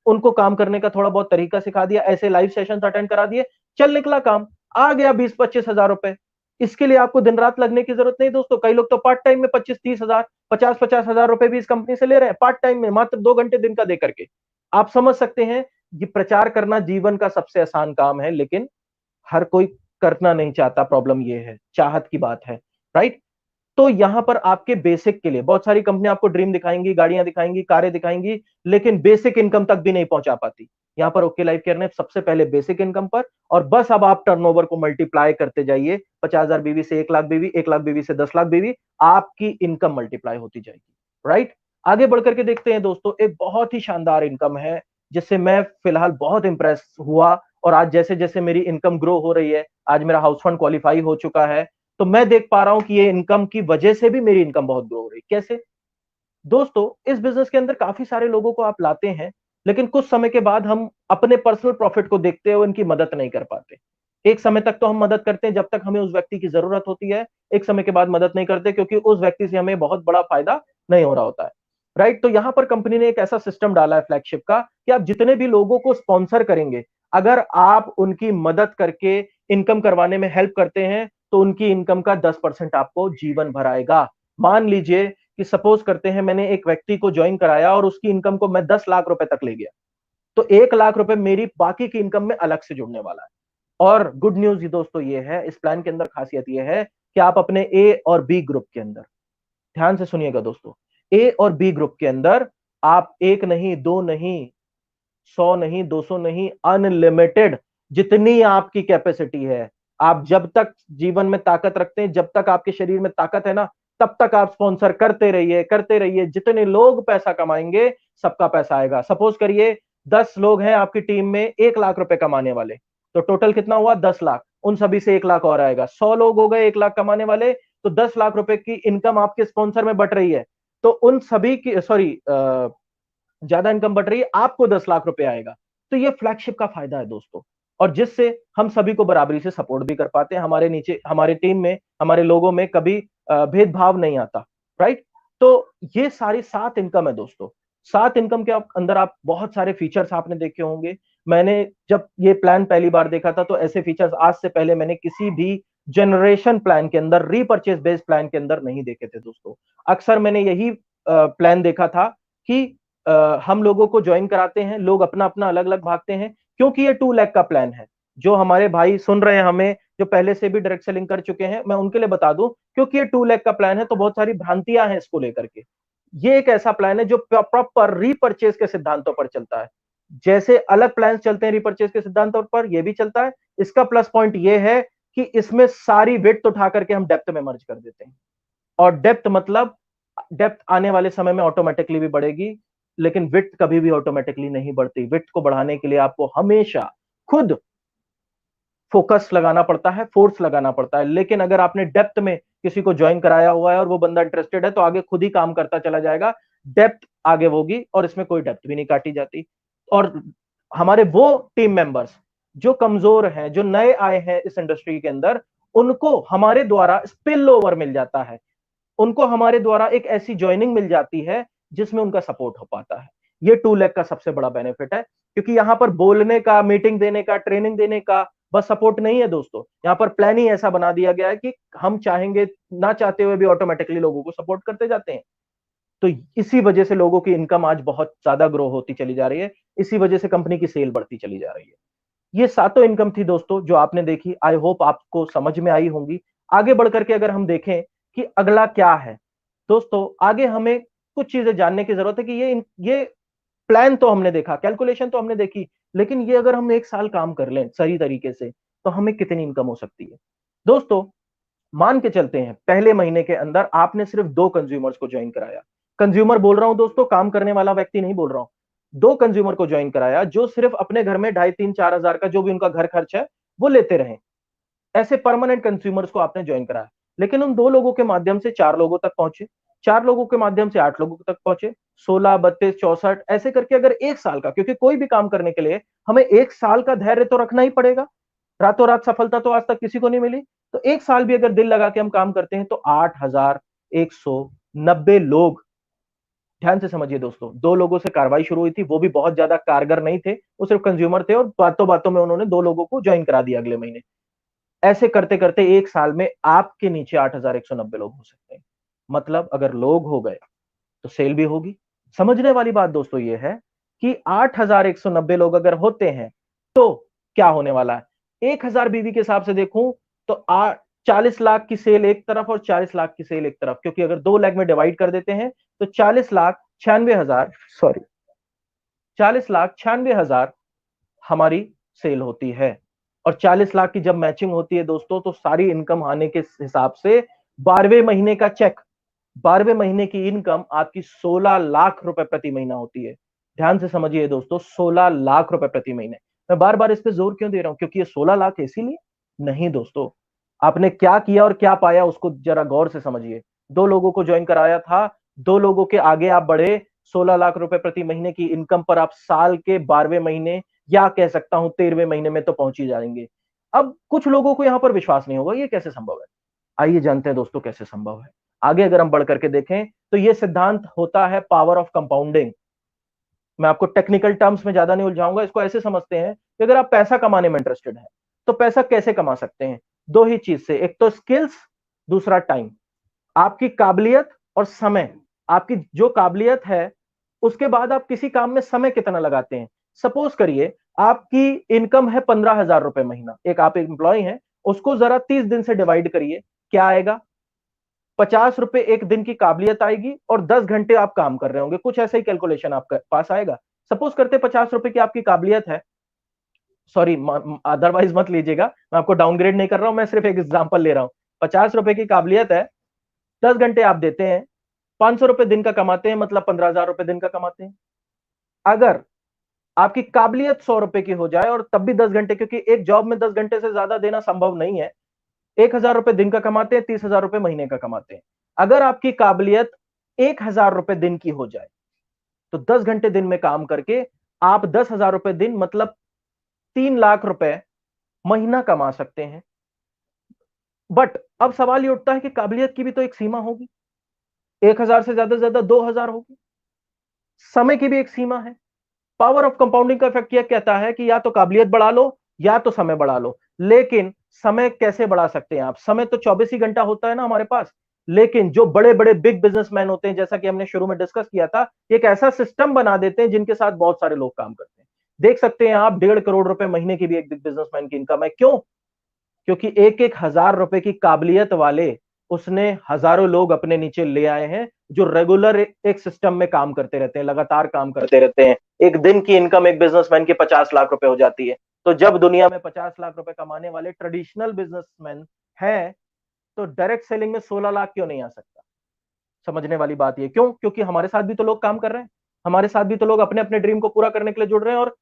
उनको काम करने का थोड़ा बहुत तरीका सिखा दिया, ऐसे लाइव सेशन अटेंड करा दिए, चल निकला काम, आ गया 20-25 हजार रुपए। इसके लिए आपको दिन रात लगने की जरूरत नहीं दोस्तों। कई लोग तो पार्ट टाइम में 25-30 हजार, 50-50 हजार रुपए भी इस कंपनी से ले रहे हैं पार्ट टाइम में, मात्र 2 घंटे दिन का दे करके। आप समझ सकते हैं, ये प्रचार करना जीवन का सबसे आसान काम है, लेकिन हर कोई करना नहीं चाहता। प्रॉब्लम ये है, चाहत की बात है, राइट। तो यहां पर आपके बेसिक के लिए बहुत सारी कंपनी आपको ड्रीम दिखाएंगी, गाड़ियां दिखाएंगी, कारें दिखाएंगी, लेकिन बेसिक इनकम तक भी नहीं पहुंचा पाती। यहां पर ओके लाइफ केयर ने सबसे पहले बेसिक इनकम पर, और बस अब आप टर्नओवर को मल्टीप्लाई करते जाइए, 50,000 बीवी से 1 लाख बीवी, 1 लाख बीवी से 10 लाख बीवी, आपकी इनकम मल्टीप्लाई होती जाएगी, राइट। आगे बढ़कर के देखते हैं दोस्तों, एक बहुत ही शानदार इनकम है जिससे मैं फिलहाल बहुत इंप्रेस हुआ, और आज जैसे जैसे मेरी इनकम ग्रो हो रही है, आज मेरा हाउस फंड क्वालिफाई हो चुका है, तो मैं देख पा रहा हूं कि ये इनकम की वजह से भी मेरी इनकम बहुत ग्रो हो रही है। कैसे दोस्तों, इस बिजनेस के अंदर काफी सारे लोगों को आप लाते हैं, लेकिन कुछ समय के बाद हम अपने पर्सनल प्रॉफिट को देखते हुए उनकी मदद नहीं कर पाते। एक समय तक तो हम मदद करते हैं जब तक हमें उस व्यक्ति की जरूरत होती है, एक समय के बाद मदद नहीं करते, क्योंकि उस व्यक्ति से हमें बहुत बड़ा फायदा नहीं हो रहा होता है, राइट। तो यहां पर कंपनी ने एक ऐसा सिस्टम डाला है फ्लैगशिप का, कि आप जितने भी लोगों को स्पॉन्सर करेंगे, अगर आप उनकी मदद करके इनकम करवाने में हेल्प करते हैं, तो उनकी इनकम का 10% आपको जीवन भर आएगा। मान लीजिए कि सपोज करते हैं मैंने एक व्यक्ति को ज्वाइन कराया और उसकी इनकम को मैं 10 लाख रुपए तक ले गया, तो 1 लाख रुपए मेरी बाकी की इनकम में अलग से जुड़ने वाला है। और गुड न्यूज ये दोस्तों ये है, इस प्लान के अंदर खासियत ये है कि आप अपने ए और बी ग्रुप के अंदर, ध्यान से सुनिएगा दोस्तों, ए और बी ग्रुप के अंदर आप एक नहीं, दो नहीं, 100 नहीं, 200 नहीं, अनलिमिटेड जितनी आपकी कैपेसिटी है, आप जब तक जीवन में ताकत रखते हैं, जब तक आपके शरीर में ताकत है ना, तब तक आप स्पॉन्सर करते रहिए, जितने लोग पैसा कमाएंगे सबका पैसा आएगा। सपोज करिए 10 लोग हैं आपकी टीम में 1 लाख रुपए कमाने वाले, तो टोटल कितना हुआ 10 लाख, उन सभी से 1 लाख और आएगा, 100 लोग हो गए 1 लाख कमाने वाले, तो 10 लाख रुपए की इनकम आपके स्पॉन्सर में बट रही है, तो उन सभी की सॉरी ज्यादा इनकम बढ़ रही है, आपको 10 लाख रुपए आएगा। तो ये फ्लैगशिप का फायदा है दोस्तों, और जिससे हम सभी को बराबरी से सपोर्ट भी कर पाते हैं। हमारे नीचे हमारे टीम में हमारे लोगों में कभी भेदभाव नहीं आता, राइट। तो ये सारी 7 इनकम है दोस्तों। 7 इनकम के अंदर आप बहुत सारे फीचर्स आपने देखे होंगे। मैंने जब ये प्लान पहली बार देखा था तो ऐसे फीचर्स आज से पहले मैंने किसी भी जनरेशन प्लान के अंदर, रीपर्चेस बेस्ड प्लान के अंदर नहीं देखे थे दोस्तों। अक्सर मैंने यही प्लान देखा था कि हम लोगों को ज्वाइन कराते हैं, लोग अपना अपना अलग अलग भागते हैं, क्योंकि ये 2 लाख का प्लान है। जो हमारे भाई सुन रहे हैं हमें, जो पहले से भी डायरेक्ट सेलिंग कर चुके हैं, मैं उनके लिए बता दूं, क्योंकि ये 2 लाख का प्लान है तो बहुत सारी भ्रांतियां हैं इसको लेकर के। ये एक ऐसा प्लान है जो प्रॉपर रीपर्चेज के सिद्धांतों पर चलता है। जैसे अलग प्लान चलते हैं रीपर्चेज के सिद्धांतों पर, ये भी चलता है। इसका प्लस पॉइंट ये है कि इसमें सारी विड्थ उठा करके हम डेप्थ में मर्ज कर देते हैं, और डेप्थ मतलब डेप्थ आने वाले समय में ऑटोमेटिकली भी बढ़ेगी, लेकिन विड्थ कभी भी ऑटोमेटिकली नहीं बढ़ती। विड्थ को बढ़ाने के लिए आपको हमेशा खुद फोकस लगाना पड़ता है, फोर्स लगाना पड़ता है। लेकिन अगर आपने डेप्थ में किसी को ज्वाइन कराया हुआ है और वो बंदा इंटरेस्टेड है, तो आगे खुद ही काम करता चला जाएगा, डेप्थ आगे होगी, और इसमें कोई डेप्थ भी नहीं काटी जाती। और हमारे वो टीम मेंबर्स जो कमजोर हैं, जो नए आए हैं इस इंडस्ट्री के अंदर, उनको हमारे द्वारा स्पिल ओवर मिल जाता है, उनको हमारे द्वारा एक ऐसी ज्वाइनिंग मिल जाती है जिसमें उनका सपोर्ट हो पाता है। ये 2 लाख का सबसे बड़ा बेनिफिट है, क्योंकि यहां पर बोलने का, मीटिंग देने का, ट्रेनिंग देने का बस सपोर्ट नहीं है दोस्तों। यहां पर प्लान ही ऐसा बना दिया गया है कि हम चाहेंगे ना चाहते हुए भी ऑटोमेटिकली लोगों को सपोर्ट करते जाते हैं। तो इसी वजह से लोगों की इनकम आज बहुत ज्यादा ग्रो होती चली जा रही है, इसी वजह से कंपनी की सेल बढ़ती चली जा रही है। ये 7 इनकम थी दोस्तों जो आपने देखी, आई होप आपको समझ में आई होंगी। आगे बढ़ करके अगर हम देखें कि अगला क्या है दोस्तों, आगे हमें कुछ चीजें जानने की जरूरत है कि ये प्लान तो हमने देखा, कैलकुलेशन तो हमने देखी, लेकिन ये अगर हम 1 साल काम कर लें सही तरीके से तो हमें कितनी इनकम हो सकती है दोस्तों। मान के चलते हैं पहले महीने के अंदर आपने सिर्फ 2 कंज्यूमर्स को ज्वाइन कराया। कंज्यूमर बोल रहा हूं दोस्तों, काम करने वाला व्यक्ति नहीं बोल रहा हूं। 2 कंज्यूमर को ज्वाइन कराया जो सिर्फ अपने घर में 2,500-3,000-4,000 का जो भी उनका घर खर्च है वो लेते रहे। ऐसे परमानेंट कंज्यूमर्स को आपने ज्वाइन कराया, लेकिन उन 2 लोगों के माध्यम से 4 लोगों तक पहुंचे, 4 लोगों के माध्यम से 8 लोगों तक पहुंचे, 16, 32, 64 ऐसे करके अगर 1 साल का, क्योंकि कोई भी काम करने के लिए हमें 1 साल का धैर्य तो रखना ही पड़ेगा, रातों रात सफलता तो आज तक किसी को नहीं मिली। तो 1 साल भी अगर दिल लगा के हम काम करते हैं तो 8,190 लोग, ध्यान से समझिए दोस्तों, 2 लोगों से कार्रवाई शुरू हुई थी, वो भी बहुत ज्यादा कारगर नहीं थे, वो सिर्फ कंज्यूमर थे, और बातों बातों में उन्होंने 2 लोगों को ज्वाइन करा दिया अगले महीने। ऐसे करते करते 1 साल में आपके नीचे 8,190 लोग हो सकते हैं। मतलब अगर लोग हो गए तो सेल भी होगी। समझने वाली बात दोस्तों ये है कि 8,190 लोग अगर होते हैं तो क्या होने वाला है। 1,000 बीवी के हिसाब से देखूं तो 40 लाख की सेल एक तरफ और 40 लाख की सेल एक तरफ, क्योंकि अगर 2 लाख में डिवाइड कर देते हैं तो 40,96,000 हमारी सेल होती है। और 40 लाख की जब मैचिंग होती है दोस्तों, तो सारी इनकम आने के हिसाब से 12वें महीने का चेक, 12वें महीने की इनकम आपकी 16 लाख रुपए प्रति महीना होती है। ध्यान से समझिए दोस्तों, 16 लाख रुपए प्रति महीने। मैं बार बार इस पे जोर क्यों दे रहा हूं, क्योंकि ये 16 लाख है इसीलिए नहीं दोस्तों। आपने क्या किया और क्या पाया उसको जरा गौर से समझिए। 2 लोगों को ज्वाइन कराया था, 2 लोगों के आगे आप बढ़े, 16 लाख रुपए प्रति महीने की इनकम पर आप साल के 12वें महीने या कह सकता हूं 13वें महीने में तो पहुंच ही जाएंगे। अब कुछ लोगों को यहां पर विश्वास नहीं होगा ये कैसे संभव है। आइए जानते हैं दोस्तों कैसे संभव है। आगे अगर हम बढ़ करके देखें तो ये सिद्धांत होता है पावर ऑफ कंपाउंडिंग। मैं आपको टेक्निकल टर्म्स में ज्यादा नहीं उलझाऊंगा, इसको ऐसे समझते हैं कि अगर आप पैसा कमाने में इंटरेस्टेड हैं तो पैसा कैसे कमा सकते हैं। दो ही चीज से, एक तो स्किल्स, दूसरा टाइम। आपकी काबिलियत और समय। आपकी जो काबिलियत है उसके बाद आप किसी काम में समय कितना लगाते हैं। सपोज करिए आपकी इनकम है 15,000 रुपए महीना, एक आप एम्प्लॉय हैं, उसको जरा 30 दिन से डिवाइड करिए, क्या आएगा। 50 रुपए एक दिन की काबिलियत आएगी और 10 घंटे आप काम कर रहे होंगे, कुछ ऐसा ही कैलकुलेशन आपके पास आएगा। सपोज करते 50 रुपए की आपकी काबिलियत है, सॉरी अदरवाइज मत लीजिएगा, मैं आपको डाउनग्रेड नहीं कर रहा हूं, मैं सिर्फ एक एग्जांपल ले रहा हूं। 50 रुपए की काबिलियत है, 10 घंटे आप देते हैं, 500 रुपए दिन का कमाते हैं, मतलब 15,000 रुपए दिन का कमाते हैं। अगर आपकी काबिलियत 100 रुपए की हो जाए, और तब भी 10 घंटे, क्योंकि एक जॉब में 10 घंटे से ज्यादा देना संभव नहीं है। 1,000 रुपए दिन का कमाते हैं, 30,000 रुपए महीने का कमाते हैं। अगर आपकी काबिलियत 1,000 रुपए दिन की हो जाए, तो 10 घंटे दिन में काम करके आप 10,000 रुपए दिन, मतलब 3 लाख रुपए महीना कमा सकते हैं। बट अब सवाल ये उठता है कि काबिलियत की भी तो एक सीमा होगी। 1,000 से ज्यादा 2,000 होगी। समय की भी एक सीमा है। पावर ऑफ कंपाउंडिंग का इफेक्ट यह कहता है कि या तो काबिलियत बढ़ा लो या तो समय बढ़ा लो। लेकिन समय कैसे बढ़ा सकते हैं आप? समय तो 24 ही घंटा होता है ना हमारे पास। लेकिन जो बड़े बड़े बिग बिजनेसमैन होते हैं, जैसा कि हमने शुरू में डिस्कस किया था, एक ऐसा सिस्टम बना देते हैं जिनके साथ बहुत सारे लोग काम करते हैं। देख सकते हैं आप, 1.5 करोड़ रुपए महीने की भी एक बिग बिजनेसमैन की इनकम है। क्यों? क्योंकि एक एक हजार रुपए की काबिलियत वाले उसने हजारों लोग अपने नीचे ले आए हैं, जो रेगुलर एक सिस्टम में काम करते रहते हैं, लगातार काम करते रहते हैं। एक दिन की इनकम एक बिजनेसमैन की 50 लाख रुपए हो जाती है। तो जब दुनिया में 50 लाख रुपए कमाने वाले ट्रेडिशनल बिजनेसमैन हैं, तो डायरेक्ट सेलिंग में 16 लाख क्यों नहीं आ सकता? समझने वाली बात ये क्यों? क्योंकि हमारे साथ भी तो लोग काम कर रहे हैं। हमारे साथ भी तो लोग अपने अपने ड्रीम को पूरा करने के लिए जुड़ रहे हैं, और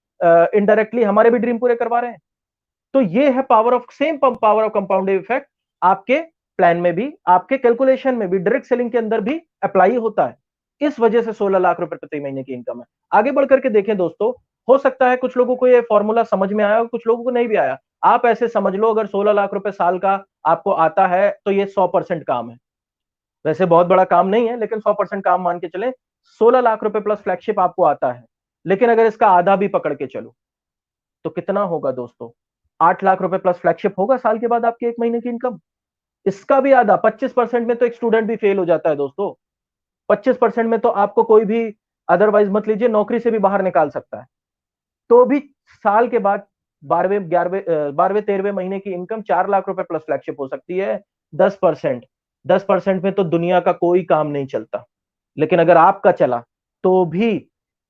इनडायरेक्टली हमारे भी ड्रीम पूरे करवा रहे हैं। तो ये है पावर ऑफ कंपाउंडिंग इफेक्ट। आपके प्लान में भी, आपके कैलकुलेशन में भी, डायरेक्ट सेलिंग के अंदर भी अप्लाई होता है। इस वजह से 16 लाख रुपए प्रति महीने की इनकम है। आगे बढ़ करके देखें दोस्तों, हो सकता है कुछ लोगों को ये फॉर्मूला समझ में आया और कुछ लोगों को नहीं भी आया। आप ऐसे समझ लो, अगर 16 लाख रुपए साल का आपको आता है, तो ये 100% काम है। वैसे बहुत बड़ा काम नहीं है, लेकिन 100% काम मान के चले। 16 लाख रुपए प्लस फ्लैगशिप आपको आता है। लेकिन अगर इसका आधा भी पकड़ के चलो, तो कितना होगा दोस्तों? 8 लाख रुपए प्लस फ्लैगशिप होगा साल के बाद आपके एक महीने की इनकम। इसका भी आधा, 25% में तो एक स्टूडेंट भी फेल हो जाता है दोस्तों। 25% में तो आपको कोई भी, अदरवाइज मत लीजिए, नौकरी से भी बाहर निकाल सकता है। तो भी साल के बाद 12वें 13वें महीने की इनकम 4 लाख रुपए प्लस फ्लैगशिप हो सकती है। 10%, 10% में तो दुनिया का कोई काम नहीं चलता। लेकिन अगर आपका चला, तो भी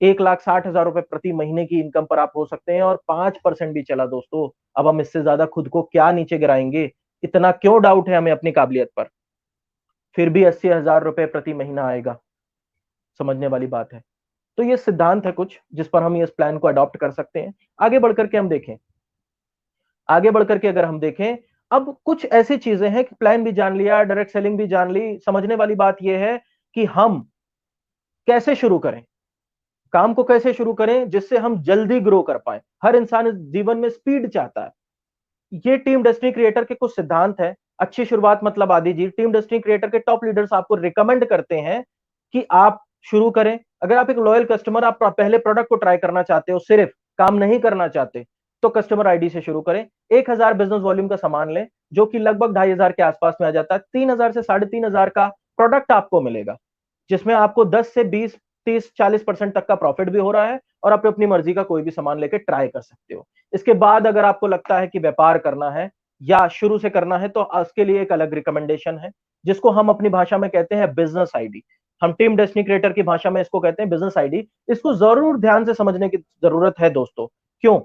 1,60,000 रुपए प्रति महीने की इनकम पर आप हो सकते हैं। और 5% भी चला दोस्तों, अब हम इससे ज्यादा खुद को क्या नीचे गिराएंगे? इतना क्यों डाउट है हमें अपनी काबिलियत पर? फिर भी 80,000 रुपए प्रति महीना आएगा। समझने वाली बात है। तो ये सिद्धांत है कुछ, जिस पर हम इस प्लान को अडॉप्ट कर सकते हैं। आगे बढ़कर के हम देखें, आगे बढ़कर के अगर हम देखें, अब कुछ ऐसी चीजें हैं कि प्लान भी जान लिया, डायरेक्ट सेलिंग भी जान ली। समझने वाली बात यह है कि हम कैसे शुरू करें, काम को कैसे शुरू करें जिससे हम जल्दी ग्रो कर पाए। हर इंसान इस जीवन में स्पीड चाहता है। ये टीम डेस्टिनी क्रिएटर के कुछ सिद्धांत है। अच्छी शुरुआत मतलब आदि जी। टीम डेस्टिनी क्रिएटर के टॉप लीडर्स आपको रिकमेंड करते हैं कि आप शुरू करें। अगर आप एक लॉयल कस्टमर, आप पहले प्रोडक्ट को ट्राई करना चाहते हो, सिर्फ काम नहीं करना चाहते, तो कस्टमर आईडी से शुरू करें। 1,000 बिजनेस वॉल्यूम का सामान लें, जो कि लगभग 2,500 के आसपास में आ जाता है। 3,000 से 3,500 का प्रोडक्ट आपको मिलेगा, जिसमें आपको 10 से 20, 30, 40% तक का प्रॉफिट भी हो रहा है, और आप अपनी मर्जी का कोई भी सामान लेके ट्राई कर सकते हो। इसके बाद अगर आपको लगता है कि व्यापार करना है या शुरू से करना है, तो उसके लिए एक अलग रिकमेंडेशन है, जिसको हम अपनी भाषा में कहते हैं बिजनेस आईडी। हम टीम डेस्टिनी क्रिएटर की भाषा में इसको कहते हैं बिजनेस आईडी। इसको जरूर ध्यान से समझने की जरूरत है दोस्तों। क्यों?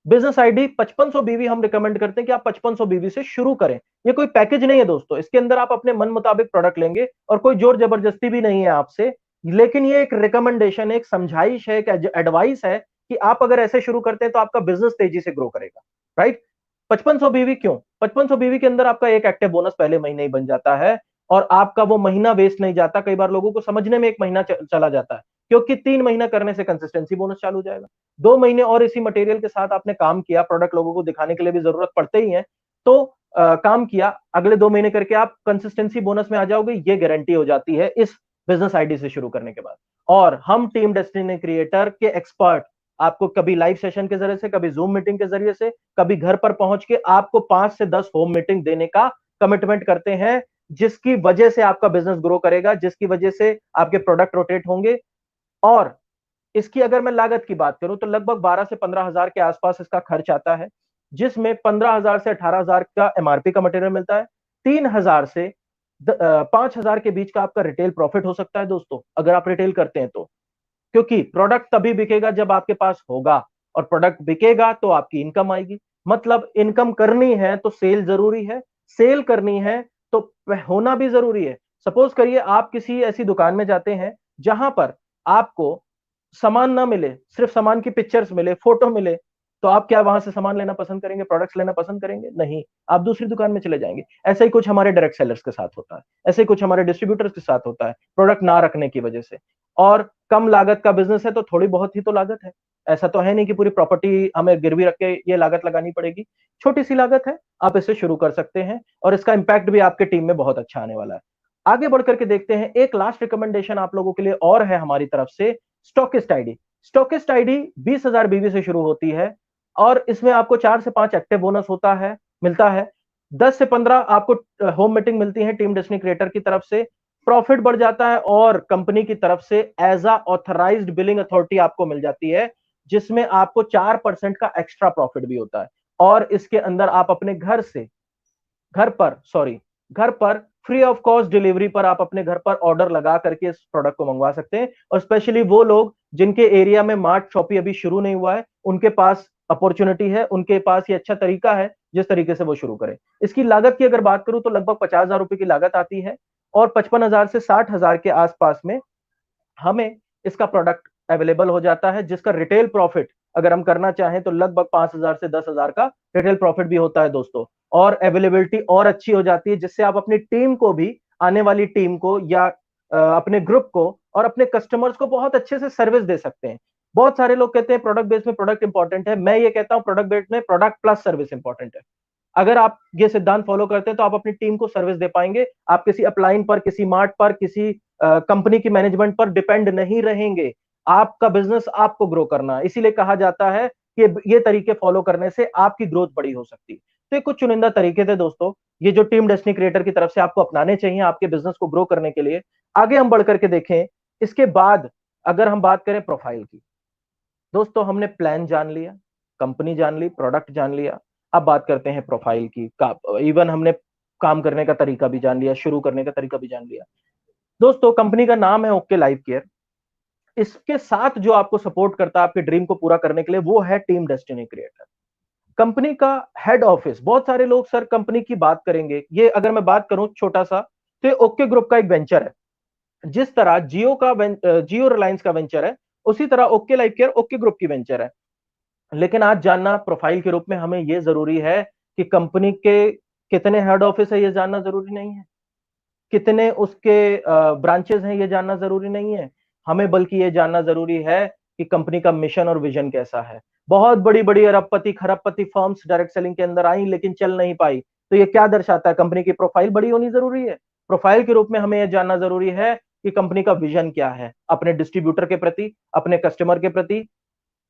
बिजनेस आईडी 5500 बीवी हम रिकमेंड करते हैं कि आप 5500 बीवी से शुरू करें। ये कोई पैकेज नहीं है दोस्तों, इसके अंदर आप अपने मन मुताबिक प्रोडक्ट लेंगे, और कोई जोर जबरदस्ती भी नहीं है आपसे। लेकिन ये एक रिकमेंडेशन, एक समझाइश है, एक एडवाइस है कि आप अगर ऐसे शुरू करते हैं तो आपका बिजनेस तेजी से ग्रो करेगा। राइट? 5500 बीवी क्यों? 5500 बीवी के अंदर आपका एक एक्टिव बोनस पहले महीने ही बन जाता है, और आपका वो महीना वेस्ट नहीं जाता। कई बार लोगों को समझने में एक महीना चला जाता है, क्योंकि 3 महीना करने से कंसिस्टेंसी बोनस चालू हो जाएगा। 2 महीने और इसी मटेरियल के साथ आपने काम किया, प्रोडक्ट लोगों को दिखाने के लिए भी जरूरत पड़ते ही है, तो काम किया, अगले 2 महीने करके आप कंसिस्टेंसी बोनस में आ जाओगे। ये गारंटी हो जाती है इस बिजनेस आईडी से शुरू करने के बाद। और हम टीम डेस्टिनी क्रिएटर के एक्सपर्ट आपको कभी लाइव सेशन के जरिए से, कभी जूम मीटिंग के जरिए से, कभी घर पर पहुंच के आपको 5 से 10 होम मीटिंग देने का कमिटमेंट करते हैं, जिसकी वजह से आपका बिजनेस ग्रो करेगा, जिसकी वजह से आपके प्रोडक्ट रोटेट होंगे। और इसकी अगर मैं लागत की बात करूं, तो लगभग 12 से 15,000 के आसपास इसका खर्च आता है, जिसमें 15,000 से 18,000 का एमआरपी का मटेरियल मिलता है। 3,000 से 5,000 के बीच का आपका रिटेल प्रॉफिट हो सकता है दोस्तों, अगर आप रिटेल करते हैं तो। क्योंकि प्रोडक्ट तभी बिकेगा जब आपके पास होगा, और प्रोडक्ट बिकेगा तो आपकी इनकम आएगी। मतलब इनकम करनी है तो सेल जरूरी है, सेल करनी है तो होना भी जरूरी है। सपोज करिए आप किसी ऐसी दुकान में जाते हैं जहां पर आपको सामान ना मिले, सिर्फ सामान की पिक्चर्स मिले, फोटो मिले, तो आप क्या वहां से सामान लेना पसंद करेंगे, प्रोडक्ट्स लेना पसंद करेंगे? नहीं, आप दूसरी दुकान में चले जाएंगे। ऐसा ही कुछ हमारे डायरेक्ट सेलर्स के साथ होता है, ऐसे ही कुछ हमारे डिस्ट्रीब्यूटर्स के साथ होता है, प्रोडक्ट ना रखने की वजह से। और कम लागत का बिजनेस है तो थोड़ी बहुत ही तो लागत है, ऐसा तो है नहीं कि पूरी प्रॉपर्टी हमें गिरवी रख के ये लागत लगानी पड़ेगी। छोटी सी लागत है, आप इसे शुरू कर सकते हैं और इसका इंपैक्ट भी आपके टीम में बहुत अच्छा आने वाला है। आगे बढ़ करके देखते हैं, एक लास्ट रिकमेंडेशन आप लोगों के लिए और है हमारी तरफ से, स्टॉकिस्ट आईडी। स्टॉकिस्ट आईडी 20,000 बीवी से शुरू होती है और इसमें आपको 4 से 5 एक्टिव बोनस होता है, मिलता है। 10 से 15 आपको होम मीटिंग मिलती है टीम डेस्टिनी क्रिएटर की तरफ से। प्रॉफिट बढ़ जाता है और कंपनी की तरफ से as a authorized billing authority आपको मिल जाती है, जिसमें आपको 4% का एक्स्ट्रा प्रॉफिट भी होता है। और इसके अंदर आप अपने घर पर फ्री ऑफ कॉस्ट डिलीवरी पर आप अपने घर पर ऑर्डर लगा करके इस प्रोडक्ट को मंगवा सकते हैं। और स्पेशली वो लोग जिनके एरिया में मार्ट शॉपी अभी शुरू नहीं हुआ है, उनके पास अपॉर्चुनिटी है, उनके पास ये अच्छा तरीका है जिस तरीके से वो शुरू करें। इसकी लागत की अगर बात करूं तो लगभग 50,000 रुपए की लागत आती है और 55,000 से 60,000 के आसपास में हमें इसका प्रोडक्ट अवेलेबल हो जाता है, जिसका रिटेल प्रॉफिट अगर हम करना चाहें तो लगभग 5,000 से 10,000 का रिटेल प्रॉफिट भी होता है दोस्तों। और अवेलेबिलिटी और अच्छी हो जाती है, जिससे आप अपनी टीम को भी, आने वाली टीम को या अपने ग्रुप को और अपने कस्टमर्स को बहुत अच्छे से सर्विस दे सकते हैं। बहुत सारे लोग कहते हैं प्रोडक्ट बेस में प्रोडक्ट इंपॉर्टेंट है, मैं ये कहता हूं प्रोडक्ट बेस में प्रोडक्ट प्लस सर्विस इंपॉर्टेंट है। अगर आप ये सिद्धांत फॉलो करते हैं तो आप अपनी टीम को सर्विस दे पाएंगे, आप किसी अपलाइन पर, किसी मार्ट पर, किसी कंपनी की मैनेजमेंट पर डिपेंड नहीं रहेंगे। आपका बिजनेस आपको ग्रो करना है, इसीलिए कहा जाता है कि ये तरीके फॉलो करने से आपकी ग्रोथ बड़ी हो सकती है। तो ये कुछ चुनिंदा तरीके थे दोस्तों, ये जो टीम डेस्टिनी क्रिएटर की तरफ से आपको अपनाने चाहिए आपके बिजनेस को ग्रो करने के लिए। आगे हम बढ़ करके देखें, इसके बाद अगर हम बात करें प्रोफाइल की, दोस्तों हमने प्लान जान लिया, कंपनी जान ली, प्रोडक्ट जान लिया, अब बात करते हैं प्रोफाइल की। इवन हमने काम करने का तरीका भी जान लिया, शुरू करने का तरीका भी जान लिया। दोस्तों कंपनी का नाम है ओके लाइफ केयर। इसके साथ जो आपको सपोर्ट करता है आपके ड्रीम को पूरा करने के लिए, वो है टीम डेस्टिनी क्रिएटर। कंपनी का हेड ऑफिस, बहुत सारे लोग सर कंपनी की बात करेंगे, ये अगर मैं बात करूं छोटा सा, तो ओके ग्रुप का एक वेंचर है। जिस तरह जियो रिलायंस का वेंचर है, उसी तरह okay life care okay group की वेंचर है। लेकिन आज जानना प्रोफाइल के रूप में हमें यह जरूरी है कि कंपनी के कितने हेड ऑफिस है ये जानना जरूरी नहीं है, कितने उसके ब्रांचेस हैं ये जानना जरूरी नहीं है हमें, बल्कि ये जानना जरूरी है कि कंपनी का मिशन और विजन कैसा है। बहुत बड़ी बड़ी अरबपति खरबपति फर्म्स डायरेक्ट सेलिंग के अंदर आई लेकिन चल नहीं पाई, तो ये क्या दर्शाता है? कंपनी की प्रोफाइल बड़ी होनी जरूरी है। प्रोफाइल के रूप में हमें यह जानना जरूरी है कि कंपनी का विजन क्या है अपने डिस्ट्रीब्यूटर के प्रति, अपने कस्टमर के प्रति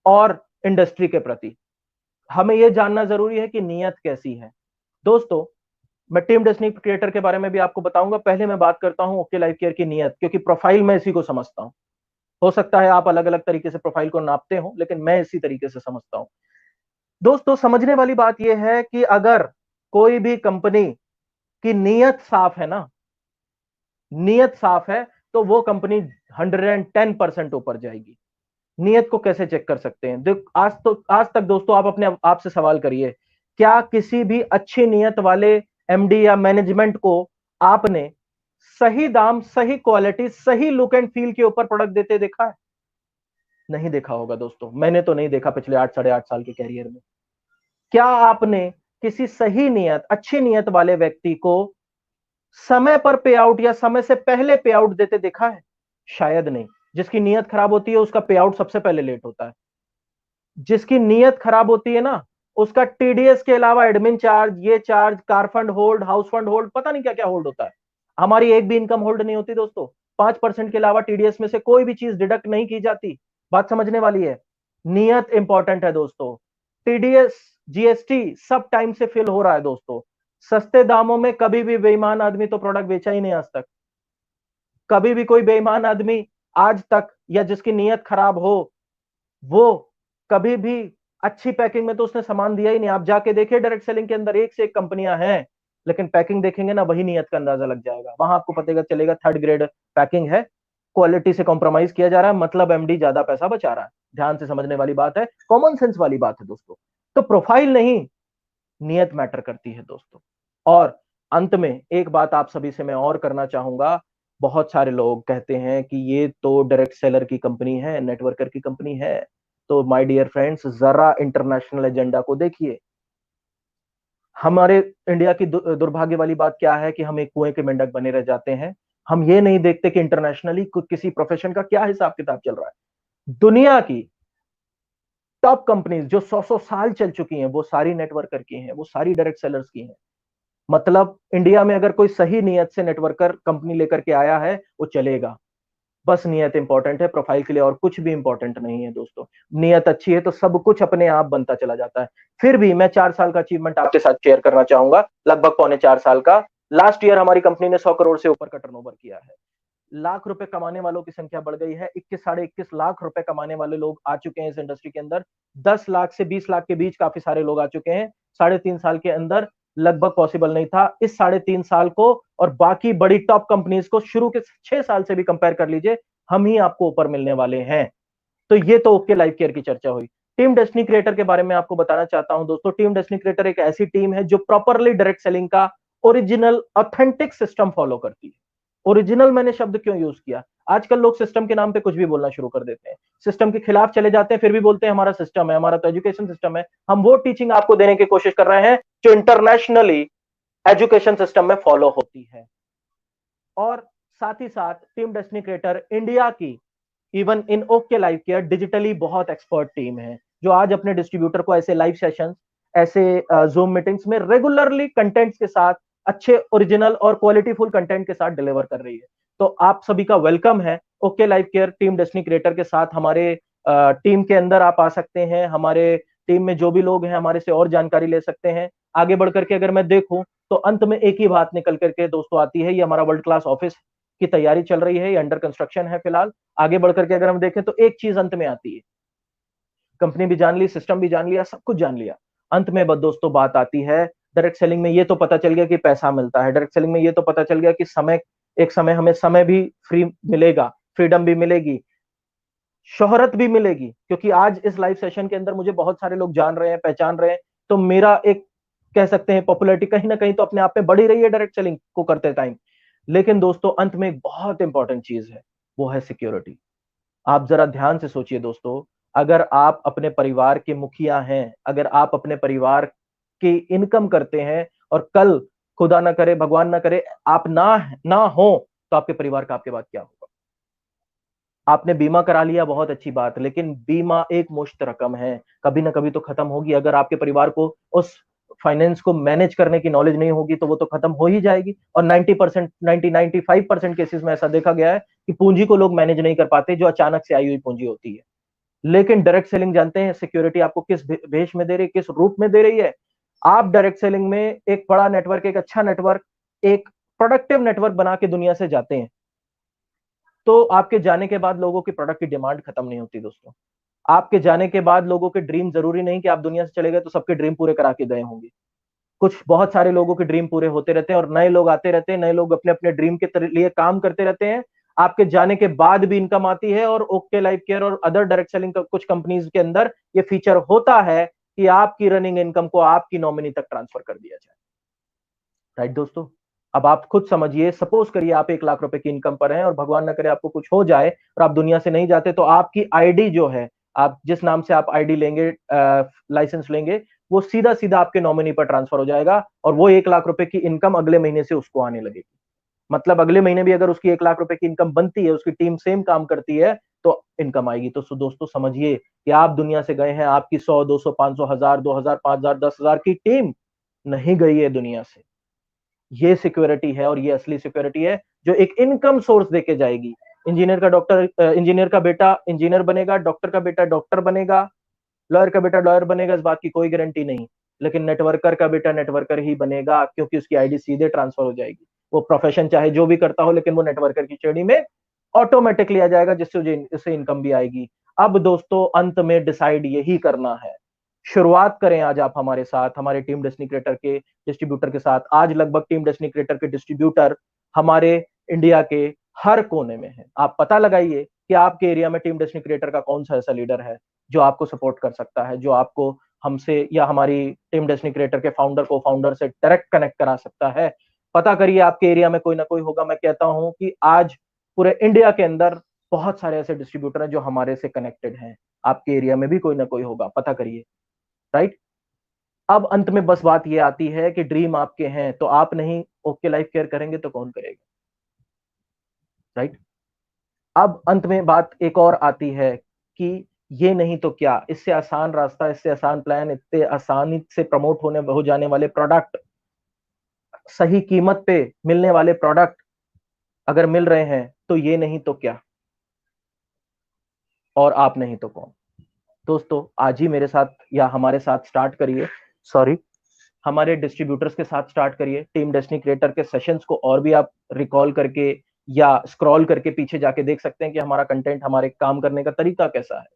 और इंडस्ट्री के प्रति। हमें यह जानना जरूरी है कि नीयत कैसी है। दोस्तों मैं टीम डेस्टिनी क्रिएटर के बारे में भी आपको बताऊंगा, पहले मैं बात करता हूं ओके लाइफ केयर की नीयत, क्योंकि प्रोफाइल मैं इसी को समझता हूं। हो सकता है आप अलग अलग तरीके से प्रोफाइल को नापते हो, लेकिन मैं इसी तरीके से समझता हूं। दोस्तों समझने वाली बात यह है कि अगर कोई भी कंपनी की नीयत साफ है ना, नीयत साफ है, तो वो कंपनी 110% ऊपर जाएगी। नियत को कैसे चेक कर सकते हैं? देख, आज तक दोस्तों आप अपने आप से सवाल करिए, क्या किसी भी अच्छी नियत वाले एमडी या मैनेजमेंट को आपने सही दाम, सही क्वालिटी, सही लुक एंड फील के ऊपर प्रोडक्ट देते देखा है? नहीं देखा होगा दोस्तों, मैंने तो नहीं देखा पिछले 8 साढ़े 8 साल के कैरियर में। क्या आपने किसी सही नियत, अच्छी नियत वाले व्यक्ति को समय पर पे आउट या समय से पहले पे आउट देते देखा है? शायद नहीं। जिसकी नीयत खराब होती है उसका पे आउट सबसे पहले लेट होता है। जिसकी नीयत खराब होती है ना, उसका टीडीएस के अलावा एडमिन चार्ज, ये charge, car fund hold, house fund hold, पता नहीं क्या क्या होल्ड होता है। हमारी एक भी इनकम होल्ड नहीं होती दोस्तों। 5% के अलावा टीडीएस में से कोई भी चीज डिडक्ट नहीं की जाती। बात समझने वाली है। नियत इंपॉर्टेंट है दोस्तों। टीडीएस, जीएसटी सब टाइम से फिल हो रहा है दोस्तों। सस्ते दामों में कभी भी बेईमान आदमी तो प्रोडक्ट बेचा ही नहीं आज तक। कभी भी कोई बेईमान आदमी आज तक, या जिसकी नीयत खराब हो, वो कभी भी अच्छी पैकिंग में तो उसने सामान दिया ही नहीं। आप जाके देखिए डायरेक्ट सेलिंग के अंदर एक से एक कंपनियां हैं, लेकिन पैकिंग देखेंगे ना, वही नियत का अंदाजा लग जाएगा। वहां आपको पता चलेगा थर्ड ग्रेड पैकिंग है, क्वालिटी से कॉम्प्रोमाइज किया जा रहा है, मतलब एमडी ज्यादा पैसा बचा रहा है। ध्यान से समझने वाली बात है, कॉमन सेंस वाली बात है दोस्तों। तो प्रोफाइल नहीं, नियत मैटर करती है दोस्तों। और अंत में एक बात आप सभी से मैं और करना चाहूंगा। बहुत सारे लोग कहते हैं कि ये तो डायरेक्ट सेलर की कंपनी है, नेटवर्कर की कंपनी है। तो माय डियर फ्रेंड्स, जरा इंटरनेशनल एजेंडा को देखिए। हमारे इंडिया की दुर्भाग्य वाली बात क्या है कि हम एक कुएं के मेंढक बने रह जाते हैं। हम ये नहीं देखते कि इंटरनेशनली किसी प्रोफेशन का क्या हिसाब किताब चल रहा है। दुनिया की टॉप कंपनीज जो 100 100 साल चल चुकी हैं, वो सारी नेटवर्कर की हैं, वो सारी डायरेक्ट सेलर्स की हैं। मतलब इंडिया में अगर कोई सही नियत से नेटवर्कर कंपनी लेकर के आया है, वो चलेगा। बस नियत इंपॉर्टेंट है प्रोफाइल के लिए, और कुछ भी इंपॉर्टेंट नहीं है दोस्तों। नियत अच्छी है तो सब कुछ अपने आप बनता चला जाता है। फिर भी मैं 4 साल का अचीवमेंट आपके साथ शेयर करना चाहूंगा, लगभग पौने 4 साल का। लास्ट ईयर हमारी कंपनी ने 100 करोड़ से ऊपर का टर्नओवर किया है। लाख रुपए कमाने वालों की संख्या बढ़ गई है। 21 साढ़े 21 लाख रुपए कमाने वाले लोग आ चुके हैं इस इंडस्ट्री के अंदर। 10 लाख से 20 लाख के बीच काफी सारे लोग आ चुके हैं। 3.5 साल के अंदर लगभग पॉसिबल नहीं था। इस 3.5 साल को और बाकी बड़ी टॉप कंपनीज को शुरू के 6 साल से भी कंपेयर कर लीजिए, हम ही आपको ऊपर मिलने वाले हैं। तो ये तो ओके लाइफ केयर की चर्चा हुई। टीम डेस्टिनी क्रिएटर के बारे में आपको बताना चाहता हूं दोस्तों। टीम डेस्टिनी क्रिएटर एक ऐसी टीम है जो प्रॉपरली डायरेक्ट सेलिंग का ओरिजिनल ऑथेंटिक सिस्टम फॉलो करती है। ओरिजिनल मैंने शब्द क्यों यूज किया? आजकल लोग सिस्टम के नाम पे कुछ भी बोलना शुरू कर देते हैं, सिस्टम के खिलाफ चले जाते हैं, फिर भी बोलते हैं हमारा सिस्टम है, हमारा तो एजुकेशन सिस्टम है। हम वो टीचिंग आपको देने की कोशिश कर रहे हैं जो इंटरनेशनली एजुकेशन सिस्टम में फॉलो होती है। और साथ ही साथ टीम डेस्टिनी क्रिएटर इंडिया की even in okay life care digitally बहुत एक्सपर्ट टीम है, जो आज अपने डिस्ट्रीब्यूटर को ऐसे लाइव सेशंस, ऐसे जूम मीटिंग्स में रेगुलरली कंटेंट्स के साथ, अच्छे ओरिजिनल और क्वालिटीफुल कंटेंट के साथ डिलीवर कर रही है। तो आप सभी का वेलकम है okay life care team destiny creator के साथ। हमारे टीम के अंदर आप आ सकते हैं। हमारे टीम में जो भी लोग हैं हमारे से और जानकारी ले सकते हैं। आगे बढ़ करके अगर मैं देखूं तो अंत में एक ही बात निकल करके दोस्तों आती है, ये हमारा वर्ल्ड क्लास ऑफिस की तैयारी चल रही है, ये अंडर कंस्ट्रक्शन है फिलहाल। आगे बढ़ करके अगर हम देखें तो एक चीज अंत में आती है, कंपनी भी जान ली, सिस्टम भी जान लिया, सब कुछ जान लिया। अंत में बस दोस्तों बात आती है, डायरेक्ट सेलिंग में ये तो पता चल गया कि पैसा मिलता है, डायरेक्ट सेलिंग में ये तो पता चल गया कि समय, एक समय हमें समय भी फ्री मिलेगा, फ्रीडम भी मिलेगी, शोहरत भी मिलेगी। क्योंकि आज इस लाइव सेशन के अंदर मुझे बहुत सारे लोग जान रहे हैं, पहचान रहे हैं। तो मेरा एक कह सकते हैं पॉपुलैरिटी कहीं ना कहीं तो अपने आप में बढ़ ही रही है डायरेक्ट सेलिंग को करते टाइम। लेकिन दोस्तों अंत में एक बहुत इंपॉर्टेंट चीज है, वो है सिक्योरिटी। आप जरा ध्यान से सोचिए दोस्तों, अगर आप अपने परिवार के मुखिया हैं, अगर आप अपने परिवार की इनकम करते हैं और कल खुदा ना करे, भगवान ना करे, आप ना हो, तो आपके परिवार का आपके बाद क्या होगा? आपने बीमा करा लिया, बहुत अच्छी बात, लेकिन बीमा एक मुश्त रकम है, कभी ना कभी तो खत्म होगी। अगर आपके परिवार को उस फाइनेंस को मैनेज करने की नॉलेज नहीं होगी तो वो तो खत्म हो ही जाएगी। और 90% 95% केसेस में ऐसा देखा गया है कि पूंजी को लोग मैनेज नहीं कर पाते, जो अचानक से आई हुई पूंजी होती है। लेकिन डायरेक्ट सेलिंग जानते हैं सिक्योरिटी आपको किस भेष में दे रही है, किस रूप में दे रही है। आप डायरेक्ट सेलिंग में एक बड़ा नेटवर्क, एक अच्छा नेटवर्क, एक प्रोडक्टिव नेटवर्क बना के दुनिया से जाते हैं, तो आपके जाने के बाद लोगों की प्रोडक्ट की डिमांड खत्म नहीं होती दोस्तों। आपके जाने के बाद लोगों के ड्रीम, जरूरी नहीं कि आप दुनिया से चले गए तो सबके ड्रीम पूरे करा के गए होंगे। कुछ बहुत सारे लोगों के ड्रीम पूरे होते रहते हैं और नए लोग आते रहते हैं, नए लोग अपने अपने ड्रीम के लिए काम करते रहते हैं। आपके जाने के बाद भी इनकम आती है, और ओके लाइफ केयर और अदर डायरेक्ट सेलिंग कुछ कंपनीज के अंदर ये फीचर होता है कि आपकी रनिंग इनकम को आपकी नॉमिनी तक ट्रांसफर कर दिया जाए। राइट दोस्तों, अब आप खुद समझिए, सपोज करिए आप 1 लाख रुपए की इनकम पर हैं और भगवान ना करे आपको कुछ हो जाए और आप दुनिया से नहीं जाते, तो आपकी आईडी जो है, आप जिस नाम से आप आईडी लेंगे, लाइसेंस लेंगे, वो सीधा सीधा आपके नॉमिनी पर ट्रांसफर हो जाएगा और वो 1 लाख रुपए की इनकम अगले महीने से उसको आने लगेगी। मतलब अगले महीने भी अगर उसकी 1 लाख रुपए की इनकम बनती है, उसकी टीम सेम काम करती है, तो इनकम आएगी। तो दोस्तों समझिए कि आप दुनिया से गए हैं, आपकी 100 200 500 1000 2000 5000 10,000 की टीम नहीं गई है दुनिया से। ये सिक्योरिटी है और ये असली सिक्योरिटी है जो एक इनकम सोर्स देके जाएगी। इंजीनियर का डॉक्टर, इंजीनियर का बेटा इंजीनियर बनेगा, डॉक्टर का बेटा डॉक्टर बनेगा, लॉयर का बेटा लॉयर बनेगा, इस बात की कोई गारंटी नहीं। लेकिन नेटवर्कर का बेटा नेटवर्कर ही बनेगा, क्योंकि उसकी आईडी सीधे ट्रांसफर हो जाएगी। वो प्रोफेशन चाहे जो भी करता हो, लेकिन वो नेटवर्कर की श्रेणी में ऑटोमेटिकली आ जाएगा, जिससे उससे इनकम भी आएगी। अब दोस्तों अंत में डिसाइड यही करना है। शुरुआत करें आज आप हमारे साथ, हमारे टीम डेस्टिनी क्रिएटर के डिस्ट्रीब्यूटर के साथ। आज लगभग टीम डेस्टिनी क्रिएटर के डिस्ट्रीब्यूटर हमारे इंडिया के हर कोने में है। आप पता लगाइए कि आपके एरिया में टीम डेस्टिनी क्रिएटर का कौन सा ऐसा लीडर है जो आपको सपोर्ट कर सकता है, जो आपको हमसे या हमारी टीम डेस्टिनी क्रिएटर के फाउंडर को फाउंडर से डायरेक्ट कनेक्ट करा सकता है। पता करिए आपके एरिया में कोई ना कोई होगा। मैं कहता हूं कि आज पूरे इंडिया के अंदर बहुत सारे ऐसे डिस्ट्रीब्यूटर हैं जो हमारे से कनेक्टेड हैं। आपके एरिया में भी कोई ना कोई होगा, पता करिए। राइट। अब अंत में बस बात ये आती है कि ड्रीम आपके हैं तो आप नहीं ओके लाइफ केयर करेंगे तो कौन करेगा? राइट। अब अंत में बात एक और आती है कि ये नहीं तो क्या, इससे आसान रास्ता, इससे आसान प्लान, इतने आसानी से प्रमोट हो जाने वाले प्रोडक्ट, सही कीमत पे मिलने वाले प्रोडक्ट अगर मिल रहे हैं तो ये नहीं तो क्या, और आप नहीं तो कौन? दोस्तों आज ही मेरे साथ या हमारे साथ स्टार्ट करिए, सॉरी, हमारे डिस्ट्रीब्यूटर्स के साथ स्टार्ट करिए। टीम डेस्टिनी क्रिएटर के सेशंस को और भी आप रिकॉल करके या स्क्रॉल करके पीछे जाके देख सकते हैं कि हमारा कंटेंट, हमारे काम करने का तरीका कैसा है।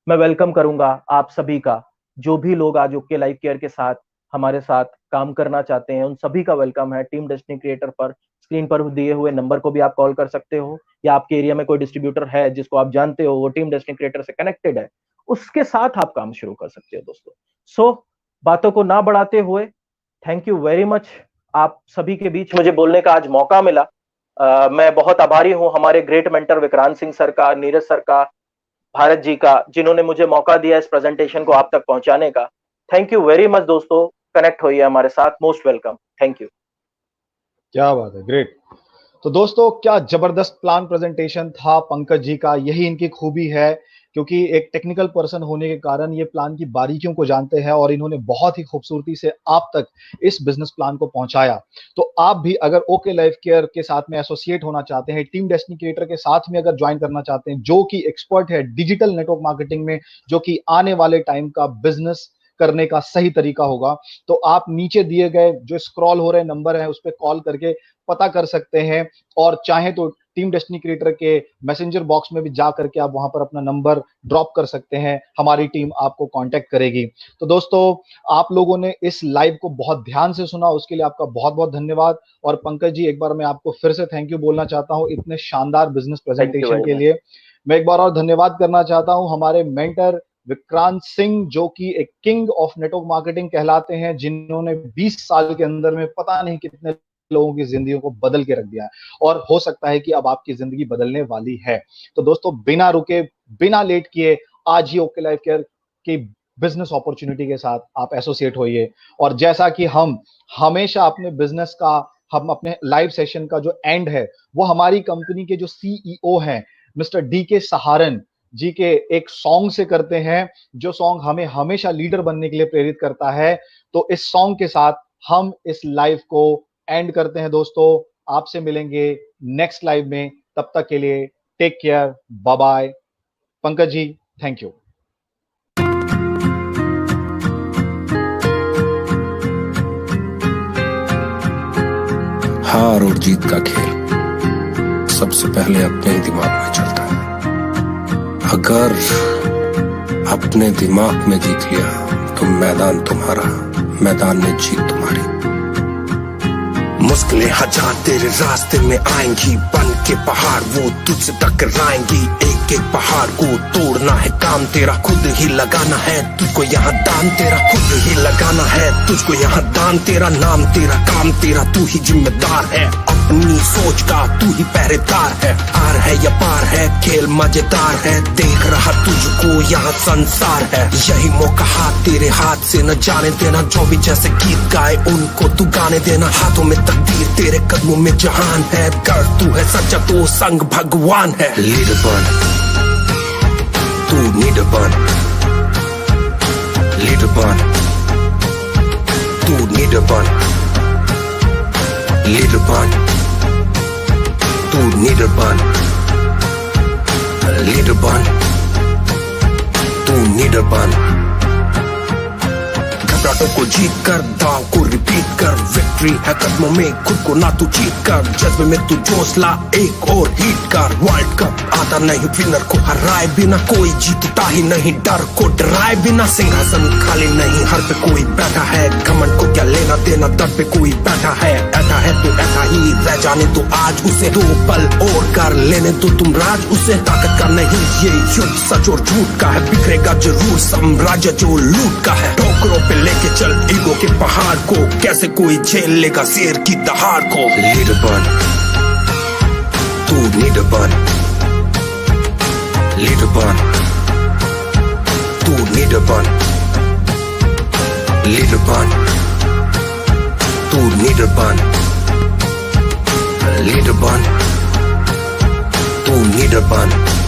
मैं वेलकम करूंगा आप सभी का, जो भी लोग आज ओके लाइफ केयर के साथ हमारे साथ काम करना चाहते हैं उन सभी का वेलकम है। टीम डेस्टिनी क्रिएटर पर स्क्रीन पर दिए हुए नंबर को भी आप कॉल कर सकते हो, या आपके एरिया में कोई डिस्ट्रीब्यूटर है जिसको आप जानते हो वो टीम डेस्टिनी क्रिएटर से कनेक्टेड है, उसके साथ आप काम शुरू कर सकते हो दोस्तों। सो बातों को ना बढ़ाते हुए, थैंक यू वेरी मच, आप सभी के बीच मुझे बोलने का आज मौका मिला। मैं बहुत आभारी हूं हमारे great mentor Vikrant Singh sir का, नीरज सर का, भारत जी का, जिन्होंने मुझे मौका दिया इस प्रेजेंटेशन को आप तक पहुंचाने का। थैंक यू वेरी मच दोस्तों, कनेक्ट होइए हमारे साथ, मोस्ट वेलकम, थैंक यू। क्या बात है, ग्रेट। तो दोस्तों क्या जबरदस्त प्लान प्रेजेंटेशन था पंकज जी का। यही इनकी खूबी है, क्योंकि एक टेक्निकल पर्सन होने के कारण ये प्लान की बारीकियों को जानते हैं और इन्होंने बहुत ही खूबसूरती से आप तक इस बिजनेस प्लान को पहुंचाया। तो आप भी अगर ओके लाइफ केयर के साथ में एसोसिएट होना चाहते हैं, टीम डेस्टिनी क्रिएटर के साथ में अगर ज्वाइन करना चाहते हैं, जो कि एक्सपर्ट है डिजिटल नेटवर्क मार्केटिंग में, जो कि आने वाले टाइम का बिजनेस करने का सही तरीका होगा, तो आप नीचे दिए गए जो स्क्रॉल हो रहे नंबर है उस पर कॉल करके पता कर सकते हैं। और चाहे तो टीम डेस्टिनी क्रिएटर के मैसेंजर बॉक्स में भी जा करके आप वहां पर अपना नंबर ड्रॉप कर सकते हैं, हमारी टीम आपको कांटेक्ट करेगी। तो दोस्तों आप लोगों ने इस लाइव को बहुत ध्यान से सुना, उसके लिए आपका बहुत बहुत धन्यवाद। और पंकज जी एक बार मैं आपको फिर से थैंक यू बोलना चाहता हूं इतने शानदार बिजनेस प्रेजेंटेशन के लिए। मैं एक बार और धन्यवाद करना चाहता हूं हमारे मेंटर विक्रांत सिंह, जो कि एक किंग ऑफ नेटवर्क मार्केटिंग कहलाते हैं, जिन्होंने 20 साल के अंदर में पता नहीं कितने लोगों की जिंदगियों को बदल के रख दिया है, और हो सकता है कि अब आपकी जिंदगी बदलने वाली है। तो दोस्तों बिना रुके, बिना लेट किए आज ही ओके लाइफ केयर की बिजनेस अपॉर्चुनिटी के साथ आप एसोसिएट होइए। और जैसा कि हम हमेशा अपने बिजनेस का, हम अपने लाइव सेशन का जो एंड है वो हमारी कंपनी के जो सीईओ हैं मिस्टर DK सहारन जी के एक सॉन्ग से करते हैं, जो सॉन्ग हमें हमेशा लीडर बनने के लिए प्रेरित करता है। तो इस सॉन्ग के साथ हम इस लाइव को एंड करते हैं दोस्तों। आपसे मिलेंगे नेक्स्ट लाइव में, तब तक के लिए take care, bye bye. Pankaj ji thank you. हार और जीत का खेल सबसे पहले अपने ही दिमाग में चलता है। अगर अपने दिमाग में जीत लिया तो मैदान तुम्हारा, मैदान में जीत तुम्हारी। मुश्किलें हजार तेरे रास्ते में आएंगी, बन के पहाड़ वो तुझसे टकराएंगी। एक एक पहाड़ को तोड़ना है काम तेरा, खुद ही लगाना है तुझको यहाँ दान तेरा, खुद ही लगाना है तुझको यहाँ दान तेरा। नाम तेरा, काम तेरा, तू ही जिम्मेदार है, अपनी सोच का तू ही पहरेदार है। आर है या पार है, खेल मजेदार है, देख रहा तुझको यहाँ संसार है। यही मौका हाथ तेरे हाथ से न जाने देना, जो भी जैसे गीत गाए उनको तू गाने देना। हाथों में तकदीर तेरे कदमों में जहान है, कर तू है सच्चा तो संग भगवान है। लीडर बन तू, लीडर बन, लीडर बन तू, लीडर बन, लीडर बन तू, लीडर बन, लीडर बन तू, लीडर बन। घबराहटों को जीत कर, दांव को रिपीट कर, विक्ट्री है कदमों में, खुद को ना तू चीट कर। जज्बे में तू जोश ला, एक और हीट कर, वर्ल्ड कप आ हारता नहीं विनर को हराए बिना, कोई जीतता ही नहीं डर को डराए बिना। सिंहासन खाली नहीं हर पे कोई बैठा है, घमंड को क्या लेना देना दर पे कोई बैठा है। ऐसा है तो ऐसा ही रह जाने तो आज उसे, 2 पल और कर लेने तो तुम राज उसे। ताकत का नहीं ये युद्ध सच और झूठ का है, बिखरेगा जरूर साम्राज्य जो लूट का है। ठोकरों पे लेके चल ईगो के पहाड़ को, कैसे कोई झेल लेगा शेर की दहाड़ को। लीडर बन तू, लीडर बन, लीडर बन तू, लीडर बन, लीडर बन तू, लीडर बन, लीडर बन तू, लीडर बन।